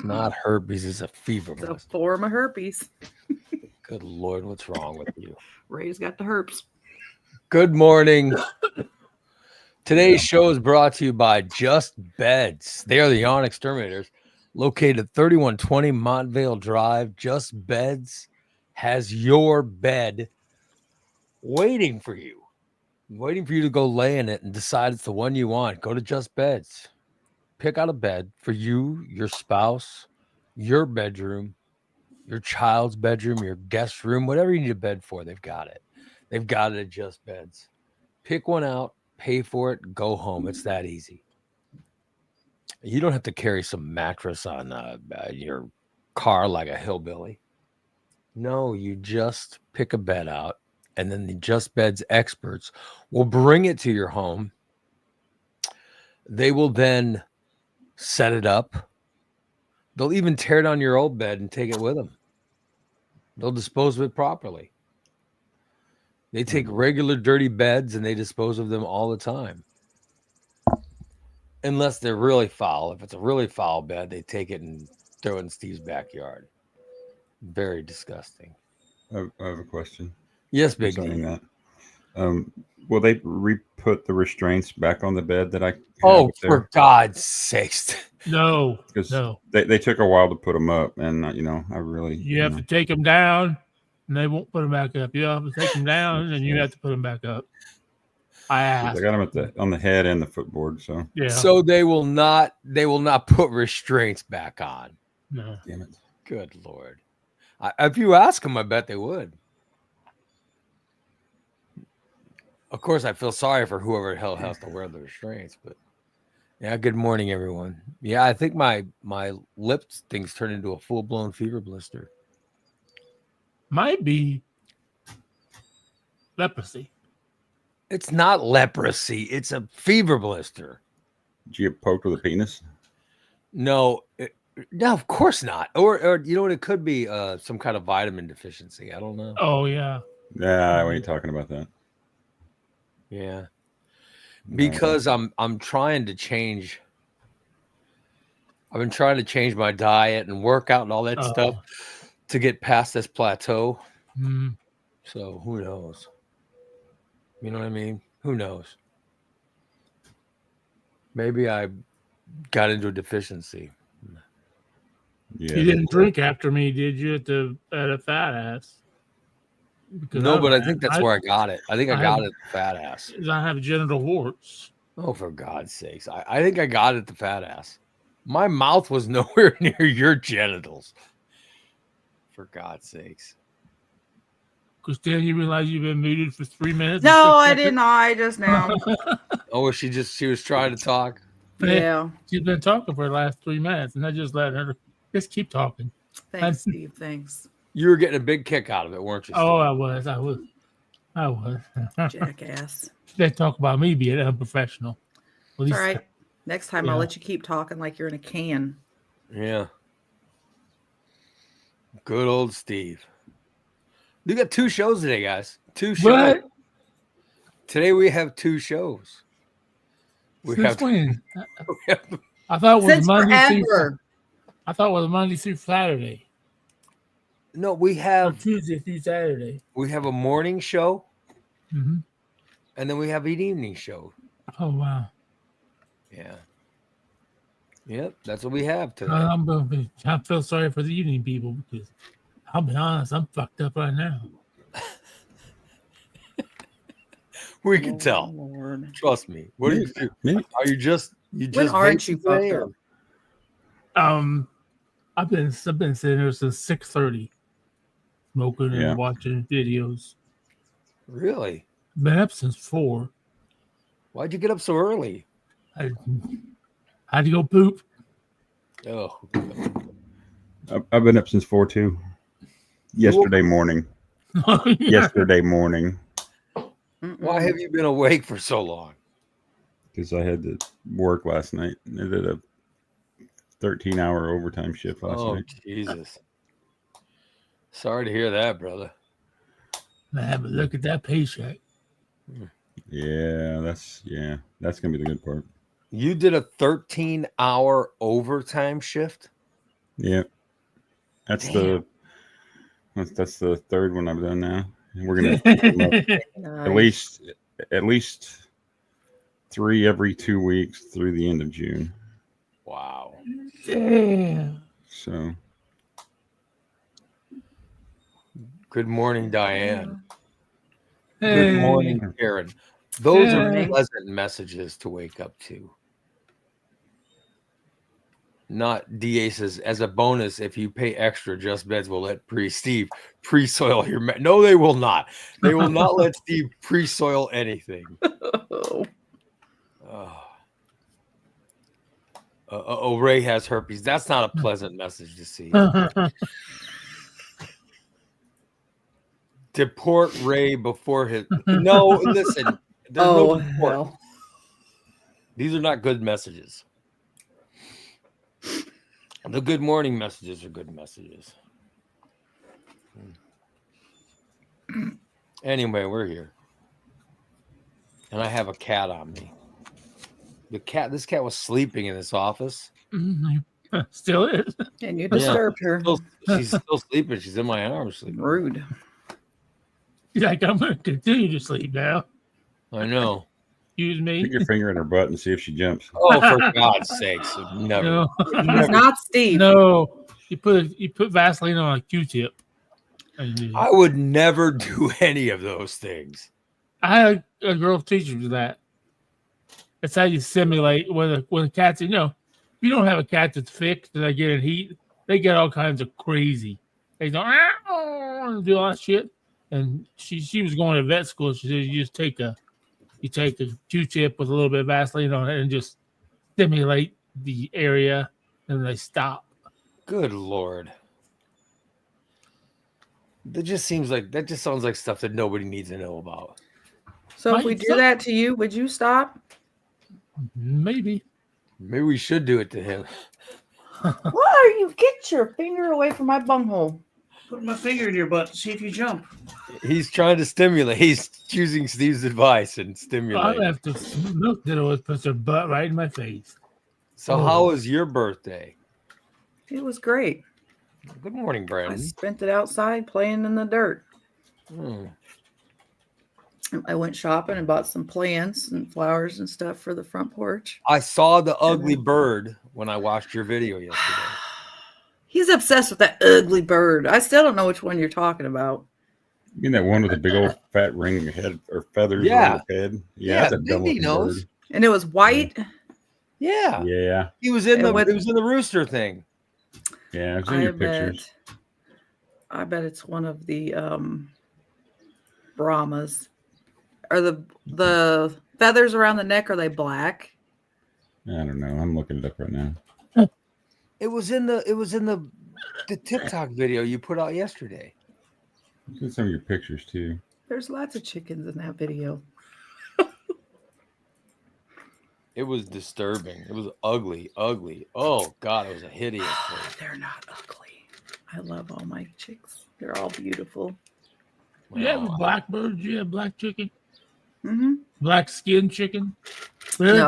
not herpes. It's a fever It's a blister. form of herpes. Good Lord, what's wrong with you? Ray's got the herpes. Good morning. Today's show is brought to you by Just Beds. They are the Yawn Exterminators, located at 3120 Montvale Drive. Just Beds has your bed waiting for you to go lay in it and decide it's the one you want. Go to Just Beds. Pick out a bed for you, your spouse, your bedroom, your child's bedroom, your guest room, whatever you need a bed for, they've got it. They've got it at Just Beds. Pick one out, pay for it, go home. It's that easy. You don't have to carry some mattress on your car like a hillbilly. No, you just pick a bed out, and then the Just Beds experts will bring it to your home. They will then set it up. They'll even tear down your old bed and take it with them. They'll dispose of it properly. They take regular dirty beds and they dispose of them all the time. Unless they're really foul. If it's a really foul bed, they take it and throw it in Steve's backyard. Very disgusting. I have a question. Yes, Big D. That. Will they re-put the restraints back on the bed that I have Oh, up there? for God's sakes. No. They took a while to put them up, and I really... You have to take them down, and they won't put them back up. You have to take them down, and you have to put them back up. I asked. I got them on the head and the footboard, so... Yeah. So they will not put restraints back on. No. Damn it. Good Lord. If you ask them, I bet they would. Of course, I feel sorry for whoever the hell has to wear the restraints, but yeah, good morning, everyone. Yeah, I think my lips things turned into a full-blown fever blister. Might be leprosy. It's not leprosy. It's a fever blister. Did you get poked with a penis? No, of course not. Or you know what? It could be some kind of vitamin deficiency. I don't know. Oh, yeah. Nah, we ain't talking about that. Yeah. Because I'm trying to change. I've been trying to change my diet and workout and all that stuff to get past this plateau. Mm. So who knows? You know what I mean? Who knows? Maybe I got into a deficiency. Yeah. You didn't drink after me, did you, at a fat ass? Because no, but I think that's where I got it. I think I got it at the fat ass. I have genital warts. Oh, for God's sakes. I think I got it at the fat ass. My mouth was nowhere near your genitals. For God's sakes. Christine, you realize you've been muted for 3 minutes? No, I didn't. I just now. Oh, she was trying to talk? Yeah. She's been talking for the last 3 minutes, and I just let her just keep talking. Thanks, Steve. Thanks. You were getting a big kick out of it, weren't you, Steve? Oh, I was. Jackass. They talk about me being unprofessional. All right. Next time I'll let you keep talking like you're in a can. Yeah. Good old Steve. We got 2 shows today, guys. 2 shows. What? Today we have 2 shows. Since when? I thought it was Monday through. I thought it was Monday through Saturday. No, we have Tuesday through Saturday. We have a morning show, and then we have an evening show. Oh wow! Yeah. Yep, that's what we have today. I feel sorry for the evening people because I'll be honest, I'm fucked up right now. We can tell. Lord. Trust me. What are you? Are you just? When aren't you fucked up? I've been sitting here since 6:30, smoking and watching videos. Really? Been up since 4. Why'd you get up so early? I had to go poop. Oh. I've been up since 4 too. Yesterday morning. Yesterday morning. Why have you been awake for so long? Because I had to work last night. I did a 13-hour overtime shift last night. Oh, Jesus. Sorry to hear that, brother. Man, but look at that paycheck. Yeah, that's gonna be the good part. You did a 13-hour overtime shift? Yeah, that's that's the third one I've done now. And we're gonna Nice. at least 3 every 2 weeks through the end of June. Wow. Damn. So Good morning, Diane. Hey. Good morning, Karen. Those are Hey. pleasant messages to wake up to. Not DA says, as a bonus, if you pay extra, Just Beds will let Steve pre-soil your no, they will not. They will not let Steve pre-soil anything. Ray has herpes. That's not a pleasant message to see. Deport Ray before his. No, listen. There's no deport. Hell. These are not good messages. The good morning messages are good messages. Anyway, we're here. And I have a cat on me. This cat was sleeping in this office. Still is. And you disturbed her. She's still sleeping. She's in my arms. Sleeping. Rude. He's like, I'm going to continue to sleep now. I know. Excuse me. stick your finger in her butt and see if she jumps. Oh, for God's sakes. Never. No. He's not Steve. No. You put Vaseline on a Q-tip. I would never do any of those things. I had a girl teacher do that. That's how you simulate when a cat's, if you don't have a cat that's fixed and they get in heat, they get all kinds of crazy. They go, and do all that shit. And she was going to vet school. She said you take a Q-tip with a little bit of Vaseline on it and just stimulate the area and they stop. Good Lord. That just sounds like stuff that nobody needs to know about. So if we do that to you, would you stop? Maybe we should do it to him. Why are you? Get your finger away from my bunghole. Put my finger in your butt to see if you jump. He's trying to stimulate. He's choosing Steve's advice and I'll stimulate. have to look that always puts her butt right in my face. So how was your birthday? It was great. Good morning, I Brandon. spent it outside playing in the dirt. I went shopping and bought some plants and flowers and stuff for the front porch. I saw the ugly bird when I watched your video yesterday. He's obsessed with that ugly bird. I still don't know which one you're talking about. You mean that one with the big old fat ring head or feathers Yeah. on his head? Yeah, that's a dumb Biggie looking knows. bird. And it was white. Yeah. Yeah, He was in And it was in the rooster thing. yeah. I've seen your pictures. I bet it's one of the Brahmas. Are the feathers around the neck, are they black? I don't know. I'm looking it up right now. It was in the TikTok video you put out yesterday. Look at some of your pictures too. There's lots of chickens in that video. It was disturbing. It was ugly. Oh God, it was a hideous thing. They're not ugly. I love all my chicks. They're all beautiful. You have black birds? You have black chicken? Mm-hmm. Black skin chicken? Really?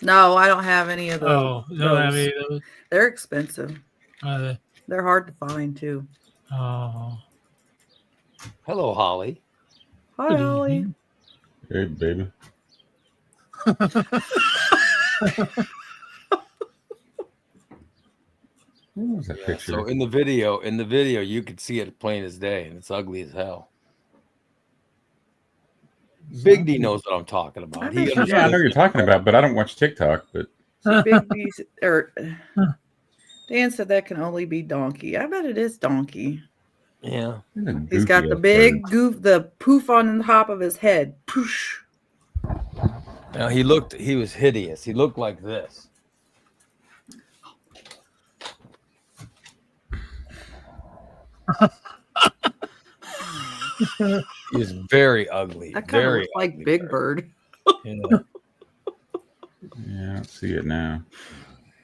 No, I don't have any of those. Oh, you don't have any of those? They're expensive. Are they? They're hard to find too. Oh. Hello, Holly. Hi, Good Ollie. evening. Hey, baby. What was that Yeah, picture? so in the video, you could see it plain as day, and it's ugly as hell. Big D knows what I'm talking about. He Yeah, Yeah, I know understands. what you're talking about, but I don't watch TikTok. But Big B's, Dan said that can only be donkey. I bet it is donkey. Yeah. He's got the big goof, the poof on the top of his head. Poosh. Now he was hideous. He looked like this. He was very ugly. That kind of Very looks like ugly Big Bird. Yeah. Yeah, I don't see it now.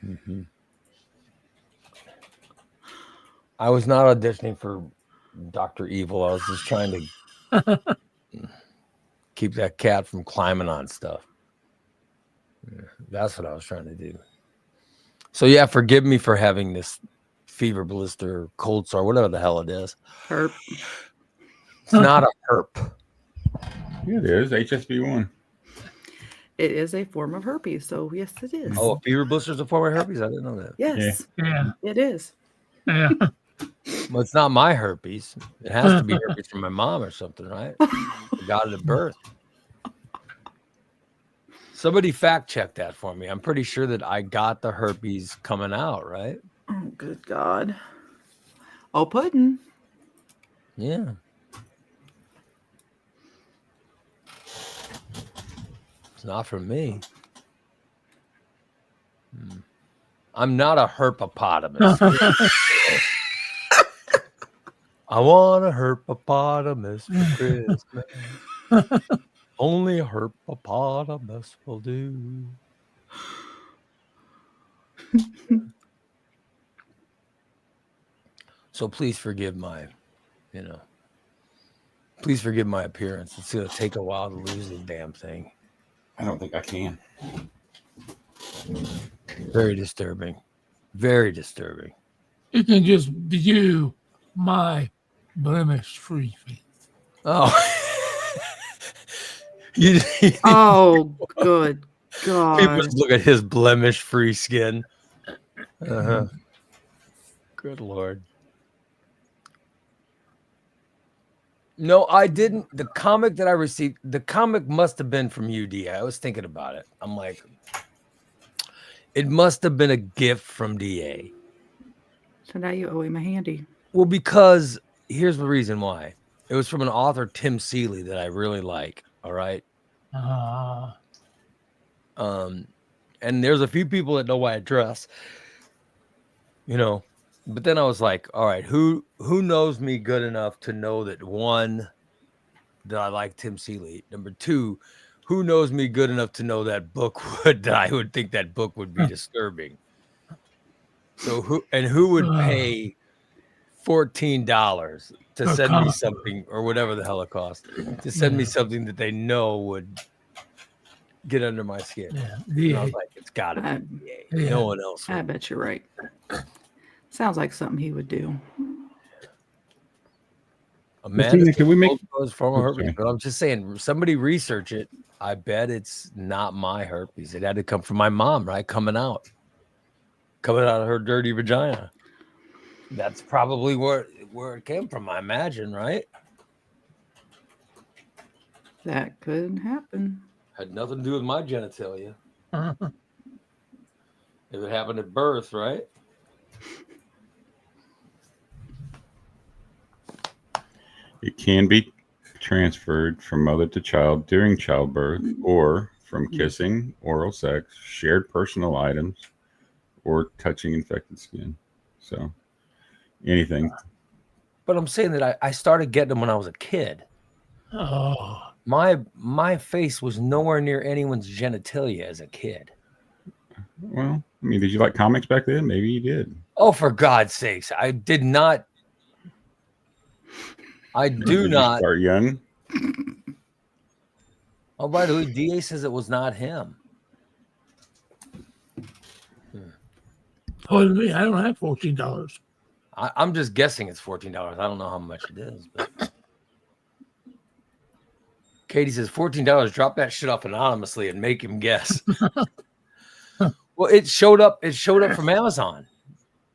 Mhm. I was not auditioning for Dr. Evil. I was just trying to keep that cat from climbing on stuff. That's what I was trying to do. So yeah, forgive me for having this fever blister, cold sore, whatever the hell it is. Herp. It's not a herp. Yeah, it is HSV1. It is a form of herpes, so yes, it is. Oh, a fever blister is a form of herpes? I didn't know that. Yes, Yeah. it is. Yeah. Well, it's not my herpes. It has to be herpes from my mom or something, right? I got it at birth. Somebody fact check that for me. I'm pretty sure that I got the herpes coming out, right? Oh, good God. Oh, pudding. Yeah. It's not from me. I'm not a herpopotamus. I want a herpopotamus for Christmas. Only a herpopotamus will do. So please forgive my, please forgive my appearance. It's going to take a while to lose this damn thing. I don't think I can. Very disturbing. Very disturbing. You can just view my blemish-free face. Oh. you, Oh, good God. people just look at his blemish-free skin. Uh-huh. Good Lord. No, I didn't. The comic that I received, the comic must have been from UD. I was thinking about it. I'm like, it must have been a gift from DA. So now you owe him a handy. Well, because here's the reason why. It was from an author, Tim Seeley, that I really like. All right. And there's a few people that know why I dress, but then I was like, all right, who knows me good enough to know that, one, that I like Tim Seeley. Number two, who knows me good enough to know that I would think that book would be disturbing. So who would pay $14 to send me something, or whatever the hell it costs, to send me something that they know would get under my skin? Yeah. And I was like, it's got to be DA. Yeah. No one else I would. bet you're right. Sounds like something he would do. Christina, can we make- herpes? But I'm just saying, somebody research it. I bet it's not my herpes. It had to come from my mom, right? Coming out of her dirty vagina. That's probably where it came from, I imagine, right? That could happen. Had nothing to do with my genitalia. If it happened at birth, right? It can be transferred from mother to child during childbirth, or from kissing, oral sex, shared personal items, or touching infected skin. So anything. But I'm saying that I started getting them when I was a kid. Oh. My face was nowhere near anyone's genitalia as a kid. Well, I mean, did you like comics back then? Maybe you did. Oh, for God's sakes. I did not. I do Did you not. start young. Oh, by the way, DA says it was not him. Pardon me, I don't have $14. I'm just guessing it's $14. I don't know how much it is. But Katie says $14. Drop that shit off anonymously and make him guess. Well, it showed up. It showed up from Amazon,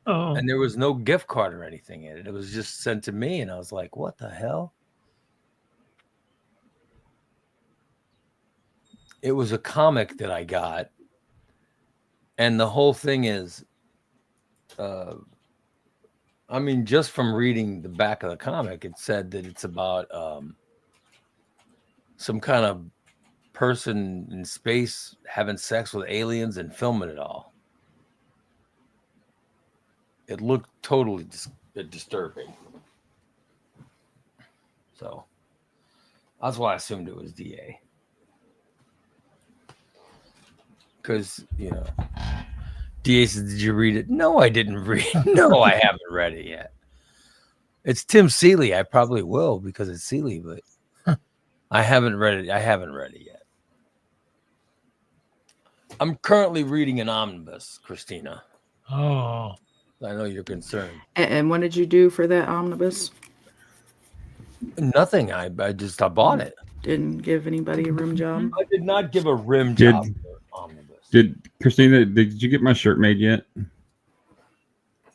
Oh. and there was no gift card or anything in it. It was just sent to me, and I was like, "What the hell?" It was a comic that I got, and the whole thing is, I mean, just from reading the back of the comic, it said that it's about some kind of person in space having sex with aliens and filming it all. It looked totally disturbing. So that's why I assumed it was DA. Because, DA says, did you read it? No, I didn't read it. No, I haven't read it yet. It's Tim Seeley. I probably will because it's Seeley, but I haven't read it. I haven't read it yet. I'm currently reading an omnibus, Christina. Oh. I know you're concerned. And what did you do for that omnibus? Nothing. I bought it. Didn't give anybody a room job. I did not give a rim Did- job for omnibus. Did Christina? Did you get my shirt made yet?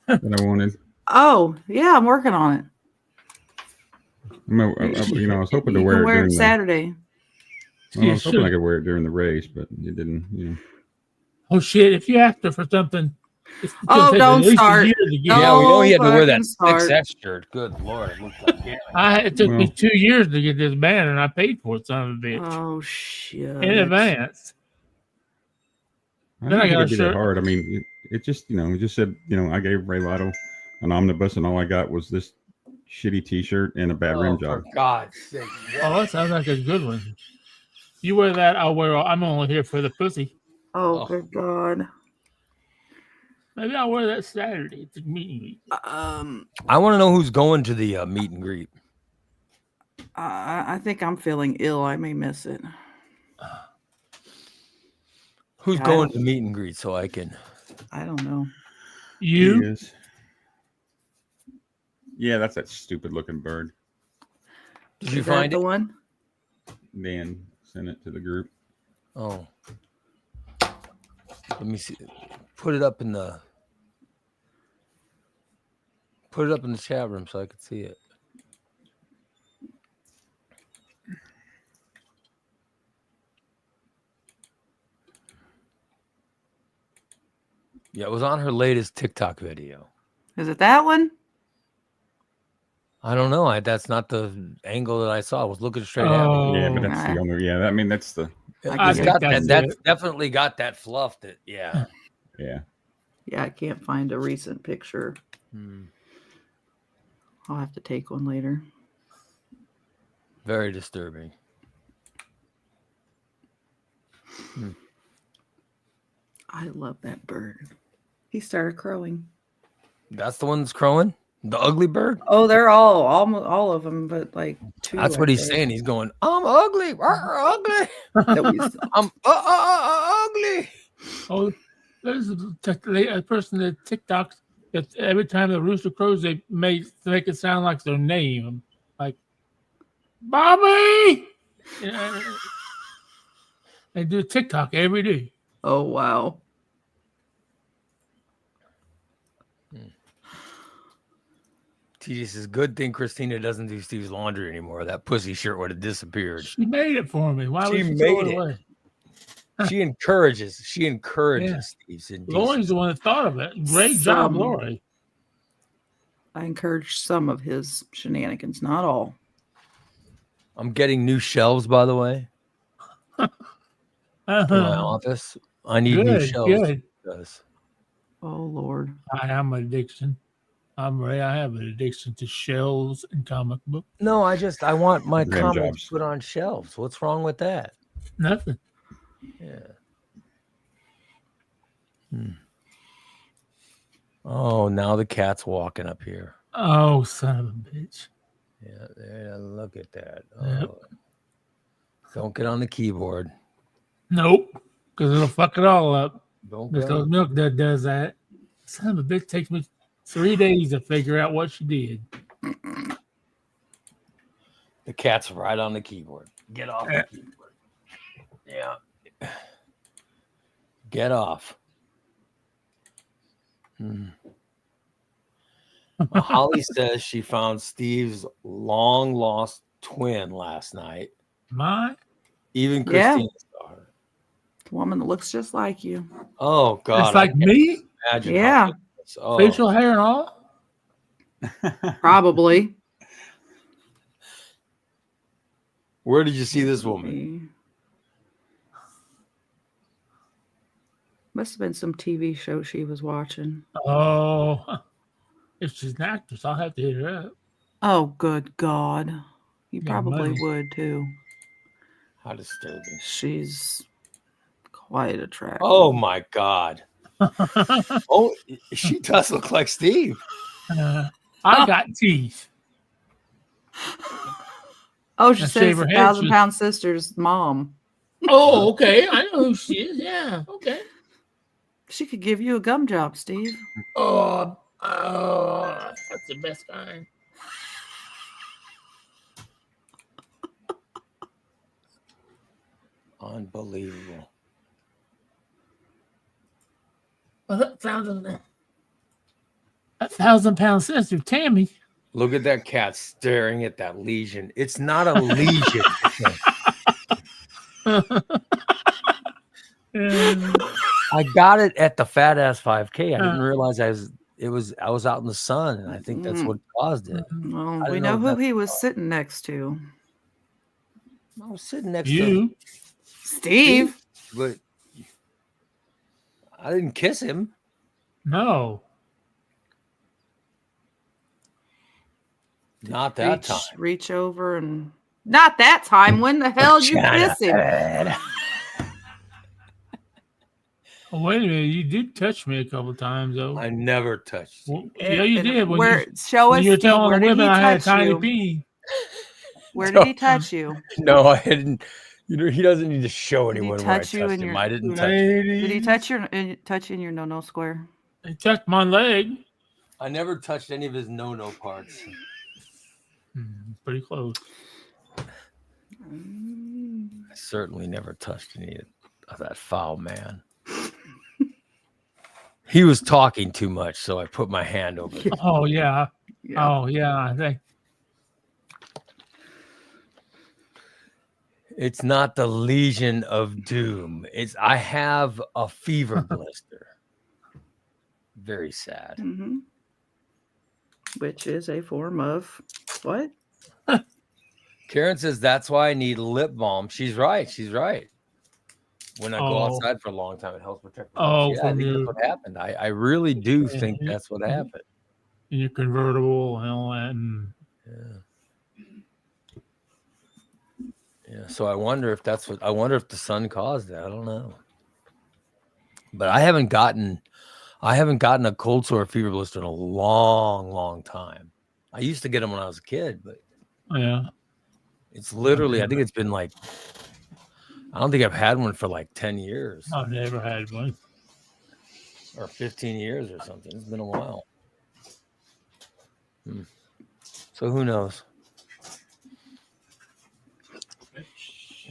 That I wanted. Oh, yeah, I'm working on it. I was hoping to You wear can it wear during it the. Saturday. Well, I was Yeah, hoping I sure. could wear it during the race, but it didn't. Oh shit! If you ask her for something, it's Oh, gonna take don't at least start. a year to get. Yeah, we know he had to wear that fucking start. 6F shirt. Good lord. It looks like It took me Well- 2 years to get this banner, and I paid for it, son of a bitch, Oh, shit. in advance. I Then I didn't think got a it'd be that shirt. hard. I mean, it just it just said I gave Ray Lotto an omnibus, and all I got was this shitty T-shirt and a bad rim job. For God's sake. Oh, that sounds like a good one. You wear that, I'll wear. I'm only here for the pussy. Oh, Oh. good God. Maybe I'll wear that Saturday at the meeting. I want to know who's going to the meet and greet. I think I'm feeling ill. I may miss it. Who's I going don't- to meet and greet so I can. I don't know. You? He is. Yeah, that's that stupid looking bird. Did you Is that find the it? one? Dan sent it to the group. Oh. Let me see. Put it up in the chat room so I could see it. Yeah, it was on her latest TikTok video. Is it that one? I don't know. That's not the angle that I saw. I was looking straight at me. Oh, Yeah, but that's nah. the only. Yeah, I mean that's the. I It's think got that's that's it. definitely got that fluff. That yeah. Yeah. Yeah, I can't find a recent picture. Hmm. I'll have to take one later. Very disturbing. I love that bird. He started crowing. That's the one that's crowing. The ugly bird. Oh, they're almost all of them, but like two. That's I what he's think, saying. He's going, I'm ugly. Ugly. that we saw. I'm ugly. Oh, there's a person that TikToks that every time the rooster crows, they make it sound like their name, like Bobby. They do TikTok every day. Oh, wow. TJ says, good thing Christina doesn't do Steve's laundry anymore. That pussy shirt would have disappeared. She made it for me. Why She would she throw made it it. away? She encourages Yeah. Steve's indecent. Lori's the one that thought of it. Great job, Some. Lori. I encourage some of his shenanigans, not all. I'm getting new shelves, by the way, in my office. I need new Good, shelves. good. Because Oh, Lord. I am an addiction. I'm Ray. I have an addiction to shelves and comic book. no, I want my Rim comics jobs. put on shelves. What's wrong with that? Nothing. Yeah. Oh, now the cat's walking up here. Oh, son of a bitch. Yeah, there, look at that. Yep. Oh. Don't get on the keyboard. Nope. Because it'll fuck it all up. Don't Because get those on. milk that does that. Son of a bitch takes me 3 days to figure out what she did. The cat's right on the keyboard. Get off the Yeah. keyboard. Yeah. Get off. Well, Holly says she found Steve's long lost twin last night. My Even Yeah. Christina saw her. The woman that looks just like you. Oh God! it's like I can't me, imagine. Yeah. How it is. Oh. facial hair and all. Probably. Where did you see this woman? Must have been some TV show she was watching. Oh, if she's an actress, I'll have to hit her up. Oh, good God. You Got probably money. would too. How disturbing! She's quite attractive. Oh my God! Oh, she does look like Steve. I got teeth. Oh, she Now says shave her it's head, 1,000-pound sister's mom. Oh, okay. I know who she is. Yeah, okay. She could give you a gum job, Steve. Oh, Oh, that's the best kind. Unbelievable. Well, that 1,000-pound sister, Tammy. Look at that cat staring at that lesion. It's not a lesion. I got it at the Fat Ass 5K. I didn't realize I was out in the sun, and I think that's what caused it. Well, I we didn't know know who that. he was sitting next to. I was sitting next to You. Steve. but I didn't kiss him. No. Not that time. Reach over and not that time. When the hell did you China. kiss him? Oh, wait a minute. You did touch me a couple times, though. I never touched you. Well, yeah, you And did. where show When us you were Steve, telling where the did he women I had a touch tiny you? pee. Where did he touch you? No, I didn't. You know, he doesn't need to show Did he anyone where I touch you touched in him. your- I didn't touch him. Did he touch you in your no square? He touched my leg. I never touched any of his no parts. Pretty close. I certainly never touched any of that foul man. He was talking too much, so I put my hand over it. Oh, yeah. Yeah. Oh, yeah. I think. It's not the lesion of doom. I have a fever blister. Very sad. Mm-hmm. Which is a form of what? Karen says that's why I need lip balm. She's right. She's right. When I go outside for a long time, it helps protect my lips. Yeah, I think that's what happened. I really do think that's what happened. In your convertible and all that. And yeah. So I wonder if the sun caused it. I don't know. But I haven't gotten a cold sore fever blister in a long time. I used to get them when I was a kid, but yeah. it's literally, I think it's been like, I don't think I've had one for like 10 years I've never had one. or 15 years or something. It's been a while. So who knows?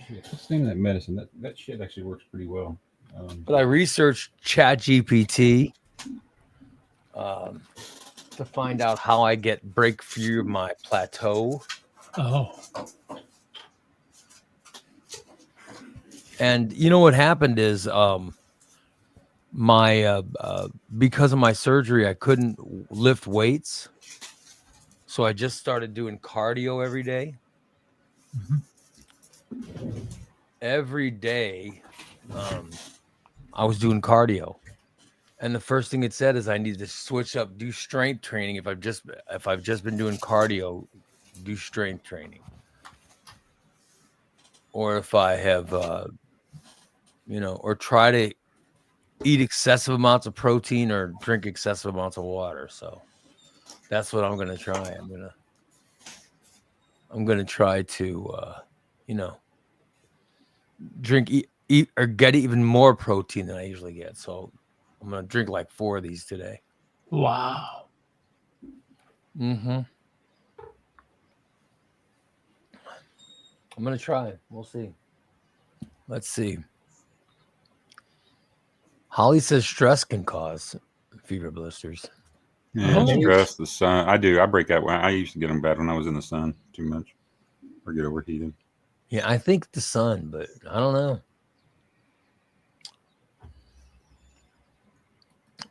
What's the name of that medicine? That shit actually works pretty well. But I researched ChatGPT to find out how I break free of my plateau. Oh. And you know what happened is my because of my surgery, I couldn't lift weights. So I just started doing cardio every day. Every day, I was doing cardio. And the first thing it said is I need to switch up, do strength training. If I've just been doing cardio, do strength training. Or if I have, or try to eat excessive amounts of protein or drink excessive amounts of water. So that's what I'm going to try. I'm going to try to, eat or get even more protein than I usually get. So I'm going to drink like 4 of these today. Wow. I'm going to try. We'll see. Let's see. Holly says stress can cause fever blisters. Yeah, stress, the sun. I do. I break out. I used to get them bad when I was in the sun too much or get overheated. Yeah, I think the sun, but I don't know.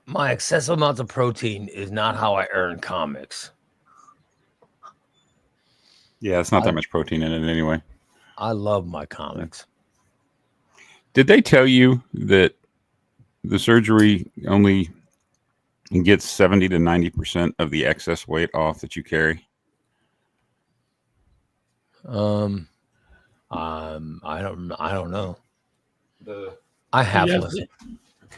My excessive amounts of protein is not how I earn comics. Yeah, it's not that much protein in it anyway. I love my comics. Did they tell you that the surgery only gets 70 to 90% of the excess weight off that you carry? I don't know. I half listen.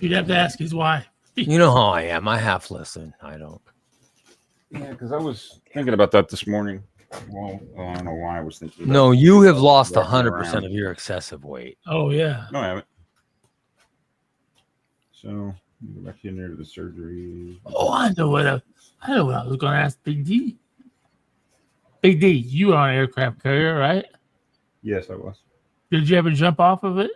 You'd have to ask his wife. You know how I am. I half listen. I don't. Yeah, because I was thinking about that this morning. Well, I don't know why I was thinking. No, you have lost walking 100% around. of your excessive weight. Oh, yeah. No, I haven't. So Go back in there to the surgery. Oh, I know what I was going to ask Big D. Big D, you were on an aircraft carrier, right? Yes, I was. Did you ever jump off of it?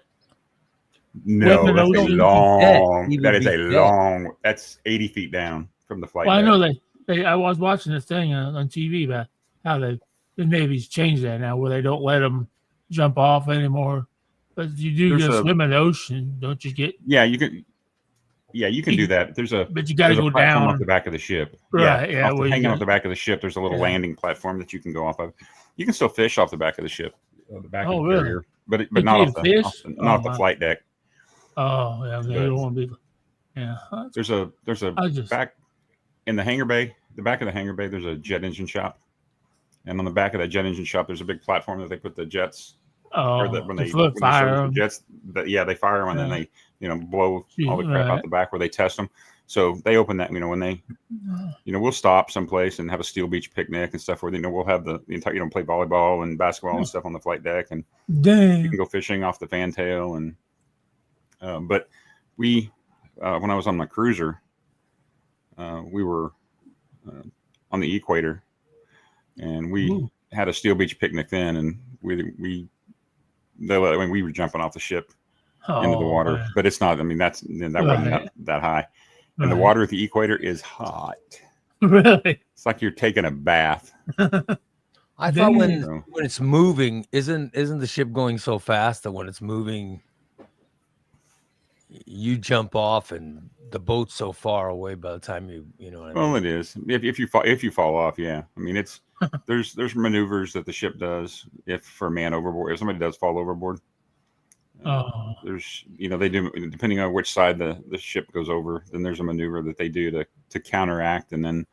No, Weapon that's a ocean. long. He would That is be a dead. long. That's 80 feet down from the flight. Well, I know deck. I was watching this thing on TV about how the Navy's changed that now, where they don't let them jump off anymore. But you do There's go a- swim in the ocean, don't you get? Yeah, you can. Yeah, you can do that. There's a But you got to there's a go platform down. off the back of the ship. Right, yeah, off where you hanging go- off the back of the ship. There's a little Yeah. landing platform that you can go off of. You can still fish off the back of the ship, the back Oh, of the really? carrier, but You not can off the, fish? not off the Oh, wow. flight deck. Oh, yeah, you But- don't want to be. Yeah, There's a I just back in the hangar bay. The back of the hangar bay, there's a jet engine shop, and on the back of that jet engine shop, there's a big platform that they put the jets. Or that when the they foot fire service the 'em. jets, they fire them and then Yeah. they blow all the crap Right. out the back where they test them. So they open that when they we'll stop someplace and have a Steel Beach picnic and stuff where we'll have the entire play volleyball and basketball and stuff on the flight deck, and you Damn. can go fishing off the fantail. And but we when I was on my cruiser, we were on the equator, and we Ooh. had a Steel Beach picnic then, and we were jumping off the ship into the Oh, water, man. but it's not. I mean, that wasn't Right. that high, and the Right. water at the equator is hot. Really? It's like you're taking a bath. I thought when Damn. it's moving, isn't the ship going so fast that when it's moving, you jump off and the boat's so far away by the time you know what I mean? Well, it is. If you fall off, yeah. I mean, it's there's maneuvers that the ship does if for a man overboard. If somebody does fall overboard, Oh, there's they do, depending on which side the ship goes over. Then there's a maneuver that they do to counteract and then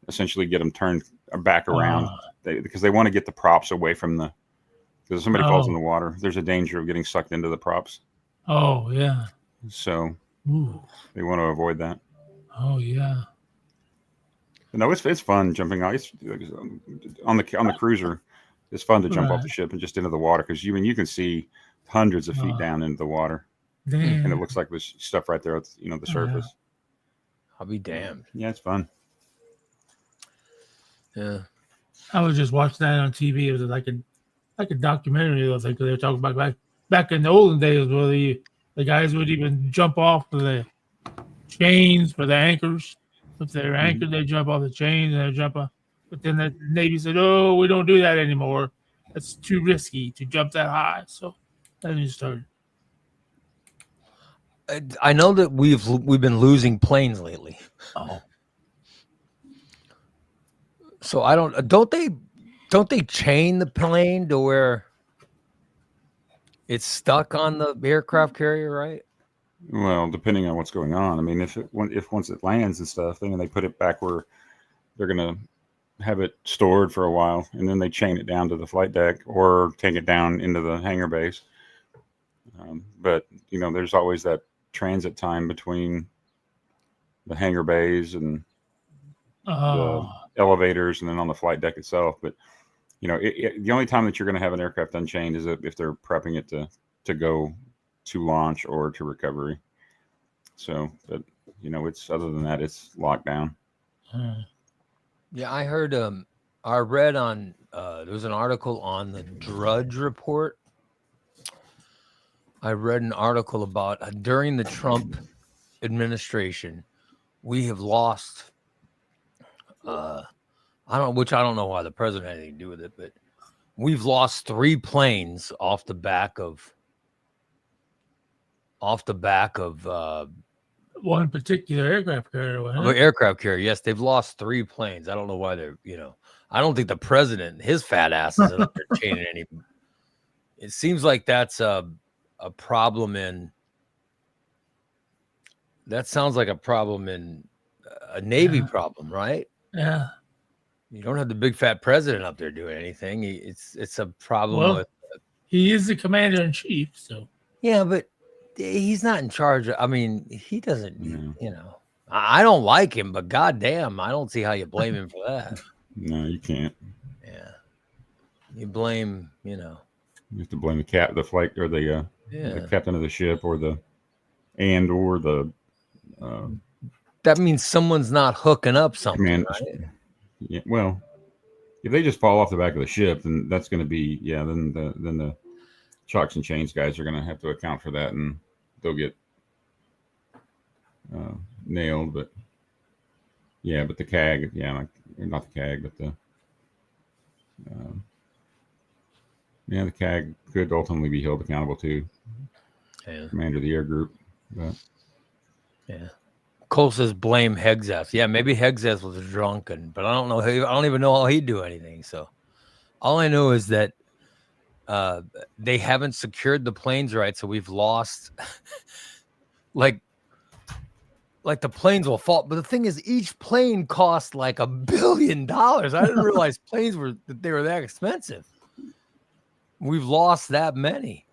essentially get them turned back around. Because they want to get the props away from because if somebody falls in the water, there's a danger of getting sucked into the props. Oh, yeah. So Ooh. they want to avoid that. Oh, yeah. But no, it's fun jumping out. It's on the cruiser. It's fun to jump off Right. the ship and just into the water because you can see hundreds of feet Wow. down into the water, and Damn. it looks like there's stuff right there at the surface. I'll be damned. Yeah, it's fun. Yeah. I was just watching that on TV. It was like a documentary. I think they were talking about back in the olden days where the guys would even jump off the chains for the anchors. If they're anchored, they jump off the chains and they jump off. But then the Navy said, "Oh, we don't do that anymore. That's too risky to jump that high." So then you started. I know that we've been losing planes lately. Oh, So I don't they chain the plane to where it's stuck on the aircraft carrier, right? Well, depending on what's going on. I mean, if once it lands and stuff, then they put it back where they're gonna have it stored for a while, and then they chain it down to the flight deck or take it down into the hangar base. But there's always that transit time between the hangar bays and oh, elevators, and then on the flight deck itself. But the only time that you're going to have an aircraft unchained is if they're prepping it to go to launch or to recovery. So, but it's other than that, it's locked down. Yeah, I heard I read on there was an article on the Drudge Report. I read an article about during the Trump administration, we have lost I don't know why the president had anything to do with it, but we've lost 3 planes off the back of one particular aircraft carrier. Wasn't of an it? aircraft carrier. Yes, they've lost 3 planes. I don't know why they're, I don't think the president, his fat ass, is up there chaining any. It seems like that's a problem that sounds like a problem in a Navy Yeah. problem, right? Yeah. You don't have the big fat president up there doing anything. It's a problem Well, with. He is the commander in chief, so Yeah, but he's not in charge. I mean, he doesn't, No. I don't like him, but goddamn, I don't see how you blame him for that. No, you can't. Yeah. You blame, You have to blame the flight or the yeah. captain of the ship or the That means someone's not hooking up something, command. right? Yeah, well, if they just fall off the back of the ship, then that's going to be Then the chocks and chains guys are going to have to account for that, and they'll get nailed. But but the CAG, not the CAG, but the the CAG could ultimately be held accountable too. Yeah. Commander of the air group. But Yeah. Cole says blame Hexas. Yeah, maybe Hexas was drunken, but I don't know. I don't even know how he'd do anything. So all I know is that they haven't secured the planes right, so we've lost. like the planes will fall, but the thing is, each plane cost like $1 billion. I didn't realize planes were that expensive. We've lost that many.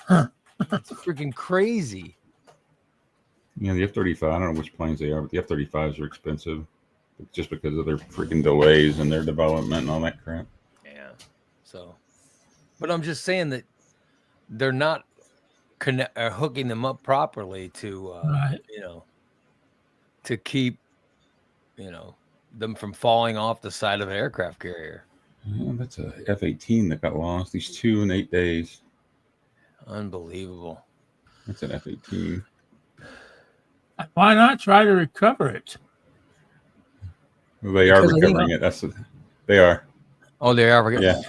It's freaking crazy. Yeah, the F-35, I don't know which planes they are, but the F-35s are expensive just because of their freaking delays and their development and all that crap. Yeah. So, but I'm just saying that they're not hooking them up properly to, Right. to keep, them from falling off the side of an aircraft carrier. Yeah, that's a F-18 that got lost. These 2 in 8 days. Unbelievable. That's an F-18. Why not try to recover it? Well, they are Because I think- recovering it. They are. Oh, they are. Yeah.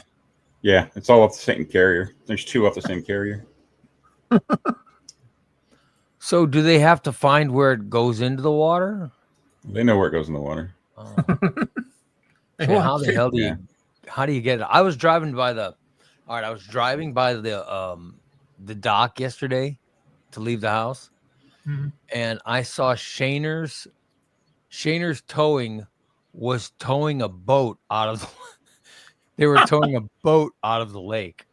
Yeah, it's all off the same carrier. There's 2 off the same carrier. So do they have to find where it goes into the water? They know where it goes in the water. Oh. So how the hell do you? Yeah. How do you get it? I was driving by the dock yesterday to leave the house, Mhm. and I saw Shainer's Towing was towing a boat out of the. They were towing a boat out of the lake.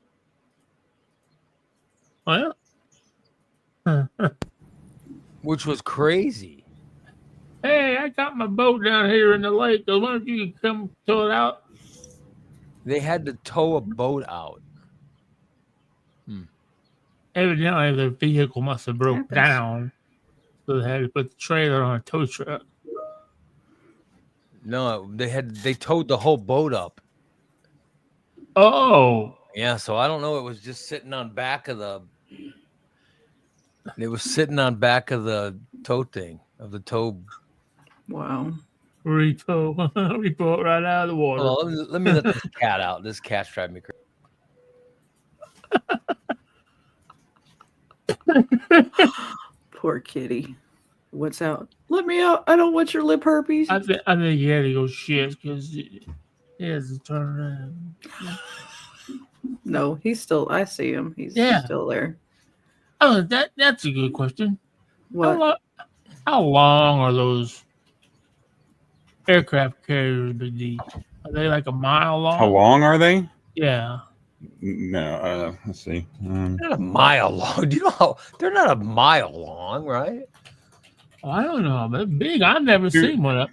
Well, Which was crazy. hey, I got my boat down here in the lake. So why don't you come tow it out? They had to tow a boat out. Evidently, their vehicle must have broke Happens. down, so they had to put the trailer on a tow truck. No, they towed the whole boat up. Oh, Yeah, so I don't know. It was just sitting on back of the. It was sitting on back of the tow thing of the tow. Wow. repo it right out of the water. Oh, let me let this cat out. This cat's driving me crazy. Poor kitty. What's out? Let me out. I don't want your lip herpes. I think he had to go shit because he has to turn around. No, he's still. I see him. He's Yeah. still there. Oh, that's a good question. What? How long are those aircraft carriers, Big D? Are they like a mile long? How long are they? Yeah. No, let's see. Not a mile long. Do you know how they're not a mile long, right? Well, I don't know, but they're big. I've never Dude. seen one. I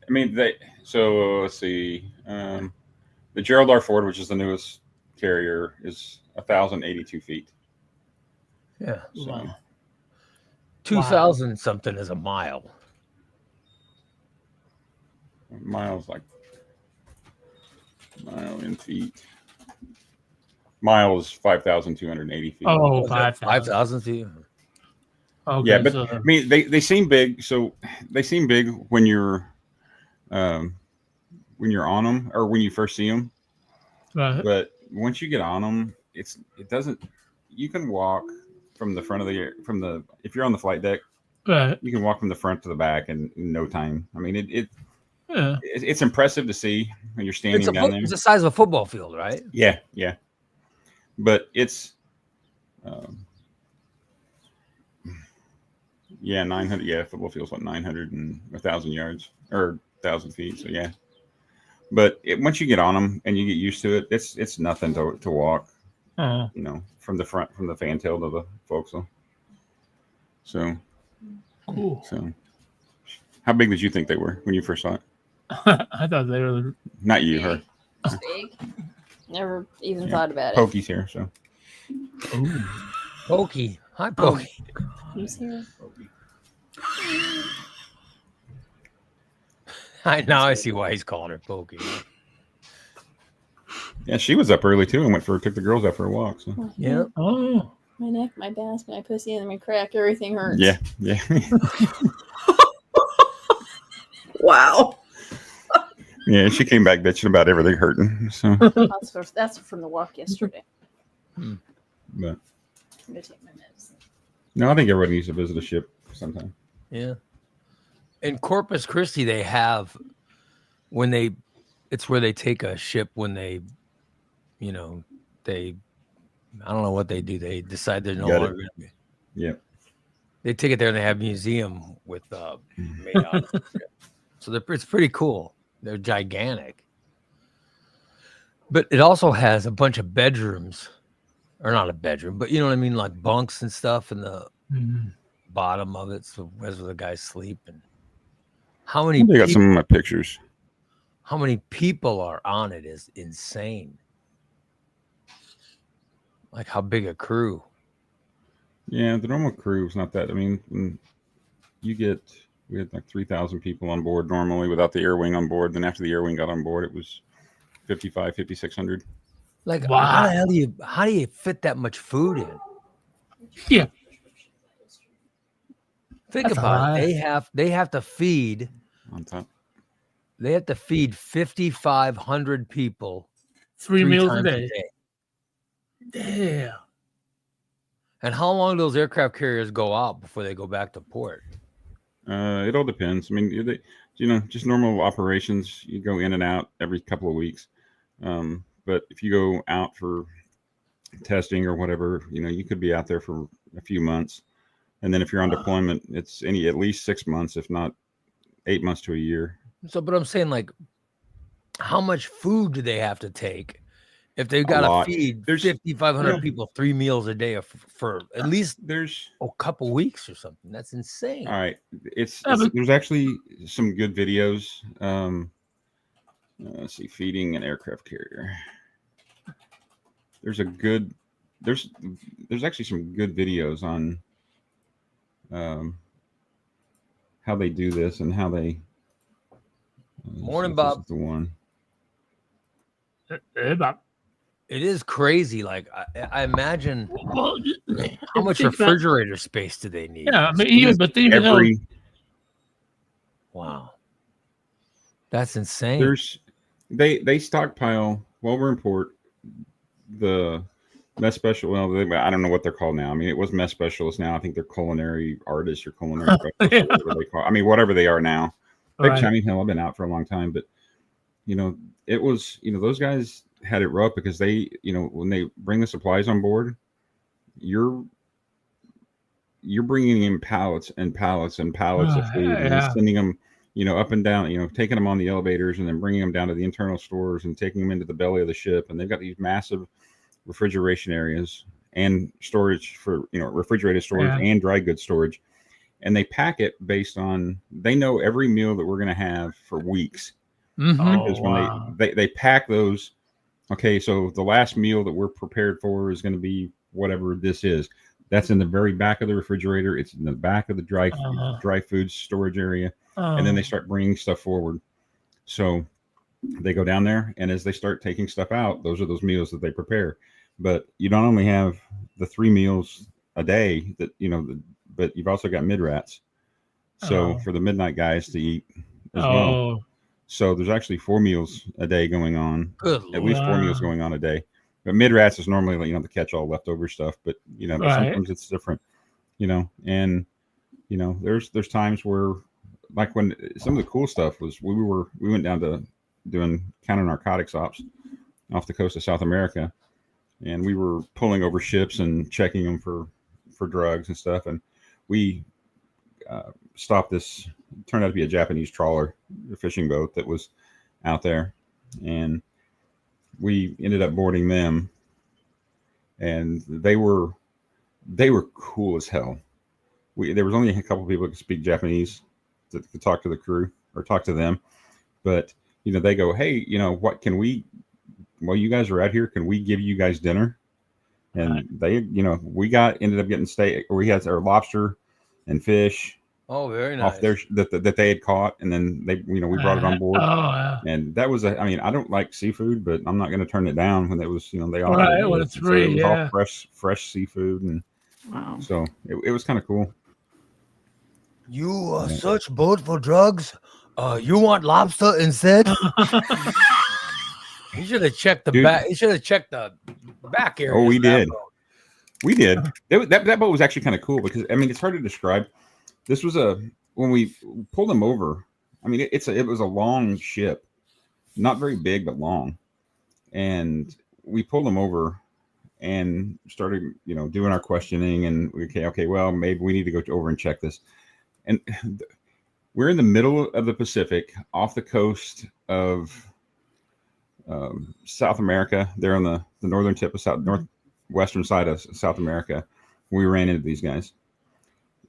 mean, let's see. The Gerald R. Ford, which is the newest carrier, is 1,082 feet. Yeah. So, Wow. 2,000 something is a mile. miles like mile in feet. Mile is 5,280 feet. Oh, Was that 5,000. 5,000 feet. Okay, Yeah, but so, I mean, they seem big. So they seem big when you're on them or when you first see them. right. But once you get on them, it doesn't. You can walk from the front of if you're on the flight deck, Right. you can walk from the front to the back in no time. I mean, Yeah. it's impressive to see when you're standing down there. It's the size of a football field, right? Yeah. But it's, 900. Yeah, football field's what 900 and 1,000 yards or 1,000 feet. So yeah. But once you get on them and you get used to it, it's nothing to walk. Oh, From the front, from the fantail to the forecastle. So, cool. how big did you think they were when you first saw it? I thought they were. Not you, her. It's big. Never even Yeah. thought about it. Pokey's here, so Ooh. Pokey. Hi, Pokey. Who's here? Now I see why he's calling her Pokey. Yeah, she was up early too and took the girls out for a walk. So. My Yeah. head, Oh, my neck, my back, my pussy, and my crack. Everything hurts. Yeah. Wow. Yeah, she came back bitching about everything hurting. So, That's from the walk yesterday. but I'm gonna take my medicine. no, I think everybody needs to visit a ship sometime. Yeah. In Corpus Christi, they have it's where they take a ship when they, I don't know what they do. They decide they're no Got it. longer going to be. Yeah. They take it there and they have a museum with made out of the ship. So it's pretty cool. They're gigantic. But it also has a bunch of bedrooms, or not a bedroom, but you know what I mean, like bunks and stuff in the bottom of it. So that's where the guys sleep. And how many They got some of my pictures. how many people are on it is insane. Like how big a crew. Yeah, the normal crew is not that. I mean, when we had like 3,000 people on board normally without the air wing on board. Then after the air wing got on board, it was 5,600. Like Wow. how the hell do you fit that much food in? yeah. Think That's about a it. lot. They have to feed On top. 5,500 people 3 meals a times day. Damn. And how long do those aircraft carriers go out before they go back to port? It all depends. I mean, just normal operations, you go in and out every couple of weeks. But if you go out for testing or whatever, you could be out there for a few months. And then if you're on deployment, it's at least 6 months, if not 8 months to a year. So, but I'm saying, like, how much food do they have to take if they've A got lot. to feed There's- 5,500 yeah. people 3 meals a day for at least There's a couple weeks or something? That's insane. all right. Yeah, but- There's actually some good videos. Let's see, feeding an aircraft carrier. There's actually some good videos on how they do this and how they. Morning, this Bob. is the one. It is crazy. Like, I imagine Well, how much think about- refrigerator space do they need? Yeah, I mean, even though Every Wow. That's insane. they stockpile while we're in port the mess special. Well, I don't know what they're called now. I mean, it was mess specialists. Now I think they're culinary artists or culinary specialists, Yeah. or whatever they call. I mean, whatever they are now. Like right. Shining Hill, I've been out for a long time, but it was those guys had it rough because they when they bring the supplies on board, you're bringing in pallets and pallets and pallets of food and yeah. sending them up and down, taking them on the elevators and then bringing them down to the internal stores and taking them into the belly of the ship. And they've got these massive refrigeration areas and storage for refrigerated storage and dry goods storage. And they pack it based on, they know every meal that we're going to have for weeks. Mhm. Because wow. when they pack those, okay, so the last meal that we're prepared for is going to be whatever this is. That's in the very back of the refrigerator. It's in the back of the dry food storage area. And then they start bringing stuff forward. So they go down there, and as they start taking stuff out, those are those meals that they prepare. But you don't only have the 3 meals a day that but you've also got mid-rats. So for the midnight guys to eat as well. So there's actually 4 meals a day going on. Good At least 4 meals going on a day. But mid-rats is normally the catch-all leftover stuff. But sometimes it's different. And there's times where, like when some of the cool stuff was, we went down to doing counter narcotics ops off the coast of South America, and we were pulling over ships and checking them for drugs and stuff. And we stopped this. It turned out to be a Japanese trawler, a fishing boat that was out there, and we ended up boarding them. And they were cool as hell. There was only a couple of people that could speak Japanese that could talk to the crew or talk to them, but they go, hey, what can we? While you guys are out here, can we give you guys dinner? And they, we ended up getting steak, or we had our lobster and fish Oh, very nice. off their that they had caught, and then we brought it on board. Oh, And that was I mean, I don't like seafood, but I'm not going to turn it down when it was, they offered Right, it. when it's So free, it was yeah. all fresh seafood, and Wow. so it was kind of cool. You are such boat for drugs. You want lobster instead? He should have checked the Dude. back. He should have checked the back area. Oh, we did. We did. That boat was actually kind of cool because, I mean, it's hard to describe. This was when we pulled them over. I mean, it was a long ship, not very big, but long. And we pulled them over and started, doing our questioning, and okay, well, maybe we need to go over and check this. And we're in the middle of the Pacific, off the coast of South America. They're on the northern tip of northwestern side of South America. We ran into these guys.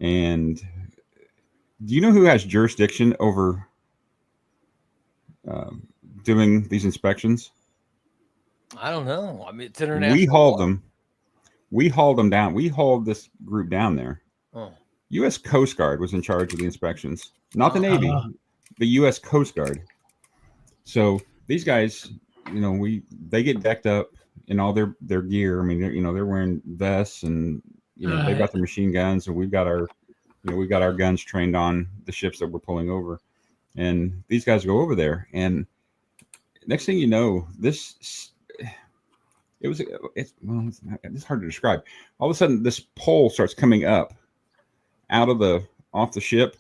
And do you know who has jurisdiction over doing these inspections? I don't know. I mean, it's international. We hauled them. We hauled them down. We hauled this group down there. Oh. U.S. Coast Guard was in charge of the inspections, not the Navy, the U.S. Coast Guard. So these guys, they get decked up in all their gear. I mean, they're wearing vests, and they've got their machine guns, and we've got our guns trained on the ships that we're pulling over. And these guys go over there, and next thing you know, it's hard to describe. All of a sudden, this pole starts coming up off the ship,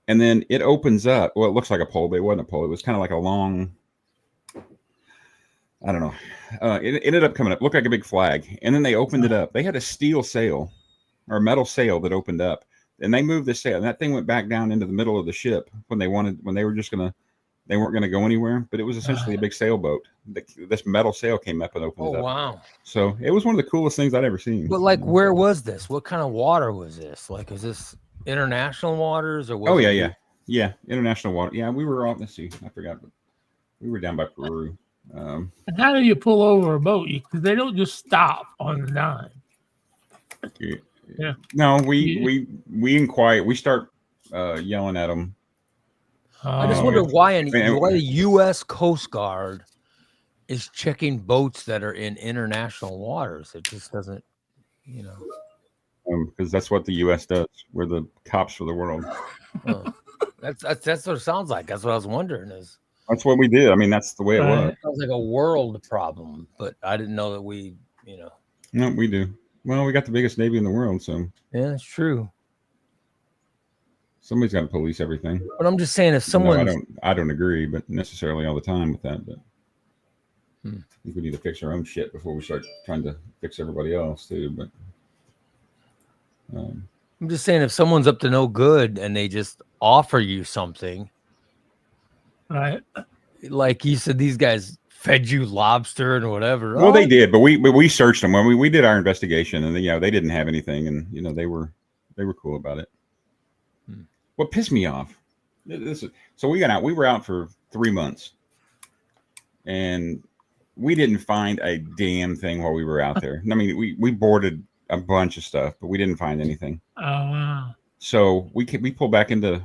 and then it opens up. Well, it looks like a pole, but it wasn't a pole. It was kind of like a long, I don't know. It ended up coming up, looked like a big flag, and then they opened it up. They had a steel sail or a metal sail that opened up, and they moved the sail, and that thing went back down into the middle of the ship when they weren't going to go anywhere, but it was essentially a big sailboat. This metal sail came up and opened it up. Oh, wow. So it was one of the coolest things I'd ever seen. But where was this? What kind of water was this? Is this international waters or? Oh, yeah, international water. Yeah, we were off. Let's see, I forgot, but we were down by Peru. And how do you pull over a boat? Because they don't just stop on the dime. Yeah. No, we inquire. We start yelling at them. I just wonder why the U.S. Coast Guard is checking boats that are in international waters. It just doesn't, because that's what the U.S. does. We're the cops for the world. That's what it sounds like. That's what I was wondering. That's what we did. I mean, that's the way it was. It sounds like a world problem, but I didn't know that we. No, we do. Well, we got the biggest Navy in the world, so yeah, it's true. Somebody's got to police everything. But I'm just saying, if someone, I don't agree, but necessarily all the time with that. But I think we need to fix our own shit before we start trying to fix everybody else too. But I'm just saying, if someone's up to no good and they just offer you something, right? Like you said, these guys fed you lobster and whatever. Well, they did, but we searched them when we did our investigation, and they didn't have anything, and they were cool about it. What pissed me off, so we got out. We were out for 3 months, and we didn't find a damn thing while we were out there. I mean, we boarded a bunch of stuff, but we didn't find anything. Oh wow! So we pulled back into,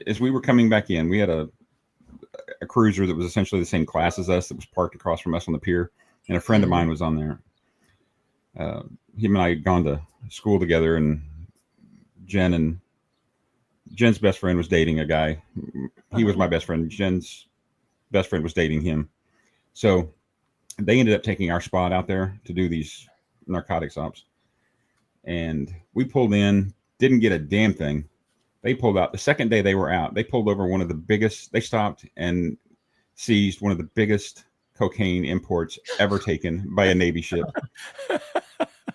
as we were coming back in, we had a cruiser that was essentially the same class as us that was parked across from us on the pier, and a friend of mine was on there. Him and I had gone to school together, and Jen's best friend was dating a guy. He was my best friend. Jen's best friend was dating him. So they ended up taking our spot out there to do these narcotics ops. And we pulled in, didn't get a damn thing. They pulled out the second day they were out. They pulled over they stopped and seized one of the biggest cocaine imports ever taken by a Navy ship.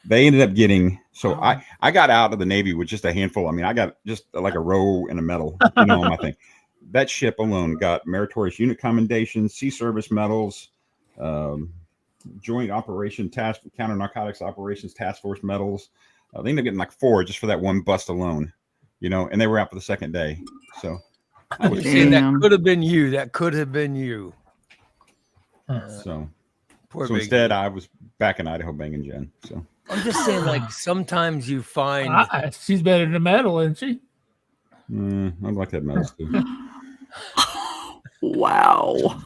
They ended up getting, I got out of the Navy with just a handful. I mean, I got just like a row and a medal, on my thing. That ship alone got meritorious unit commendations, sea service medals, joint operation counter narcotics operations task force medals. They ended up getting like 4 just for that one bust alone, and they were out for the second day. So I was saying that could have been you. That could have been you. So Poor So Big instead, D. I was back in Idaho banging Jen. So I'm just saying, like, sometimes you find She's better than metal, isn't she? I'd like that medals too. Wow.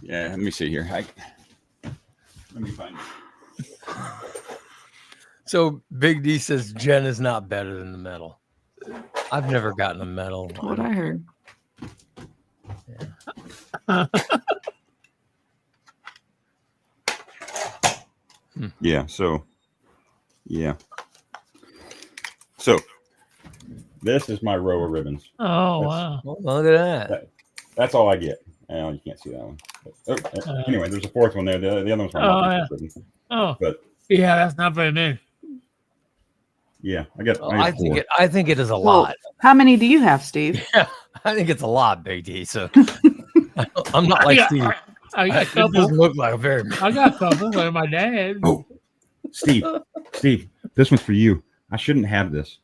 Yeah, let me see here. Let me find it. so Big D says Jen is not better than the medal. I've never gotten a medal. What I heard. Yeah. So this is my row of ribbons. Oh, wow. Oh, look at that. That's all I get. You can't see that one. But, anyway, there's a fourth one there. The other one's my multi-piece ribbons. Oh, But yeah, that's not very many. yeah, I get. Well, I I get think four. I think it is a Well, lot. how many do you have, Steve? I think it's a lot, Big D. So I'm not like Steve. I got a It couple. doesn't look like a very. I got a couple. They're my dad. Oh, Steve, this one's for you. I shouldn't have this.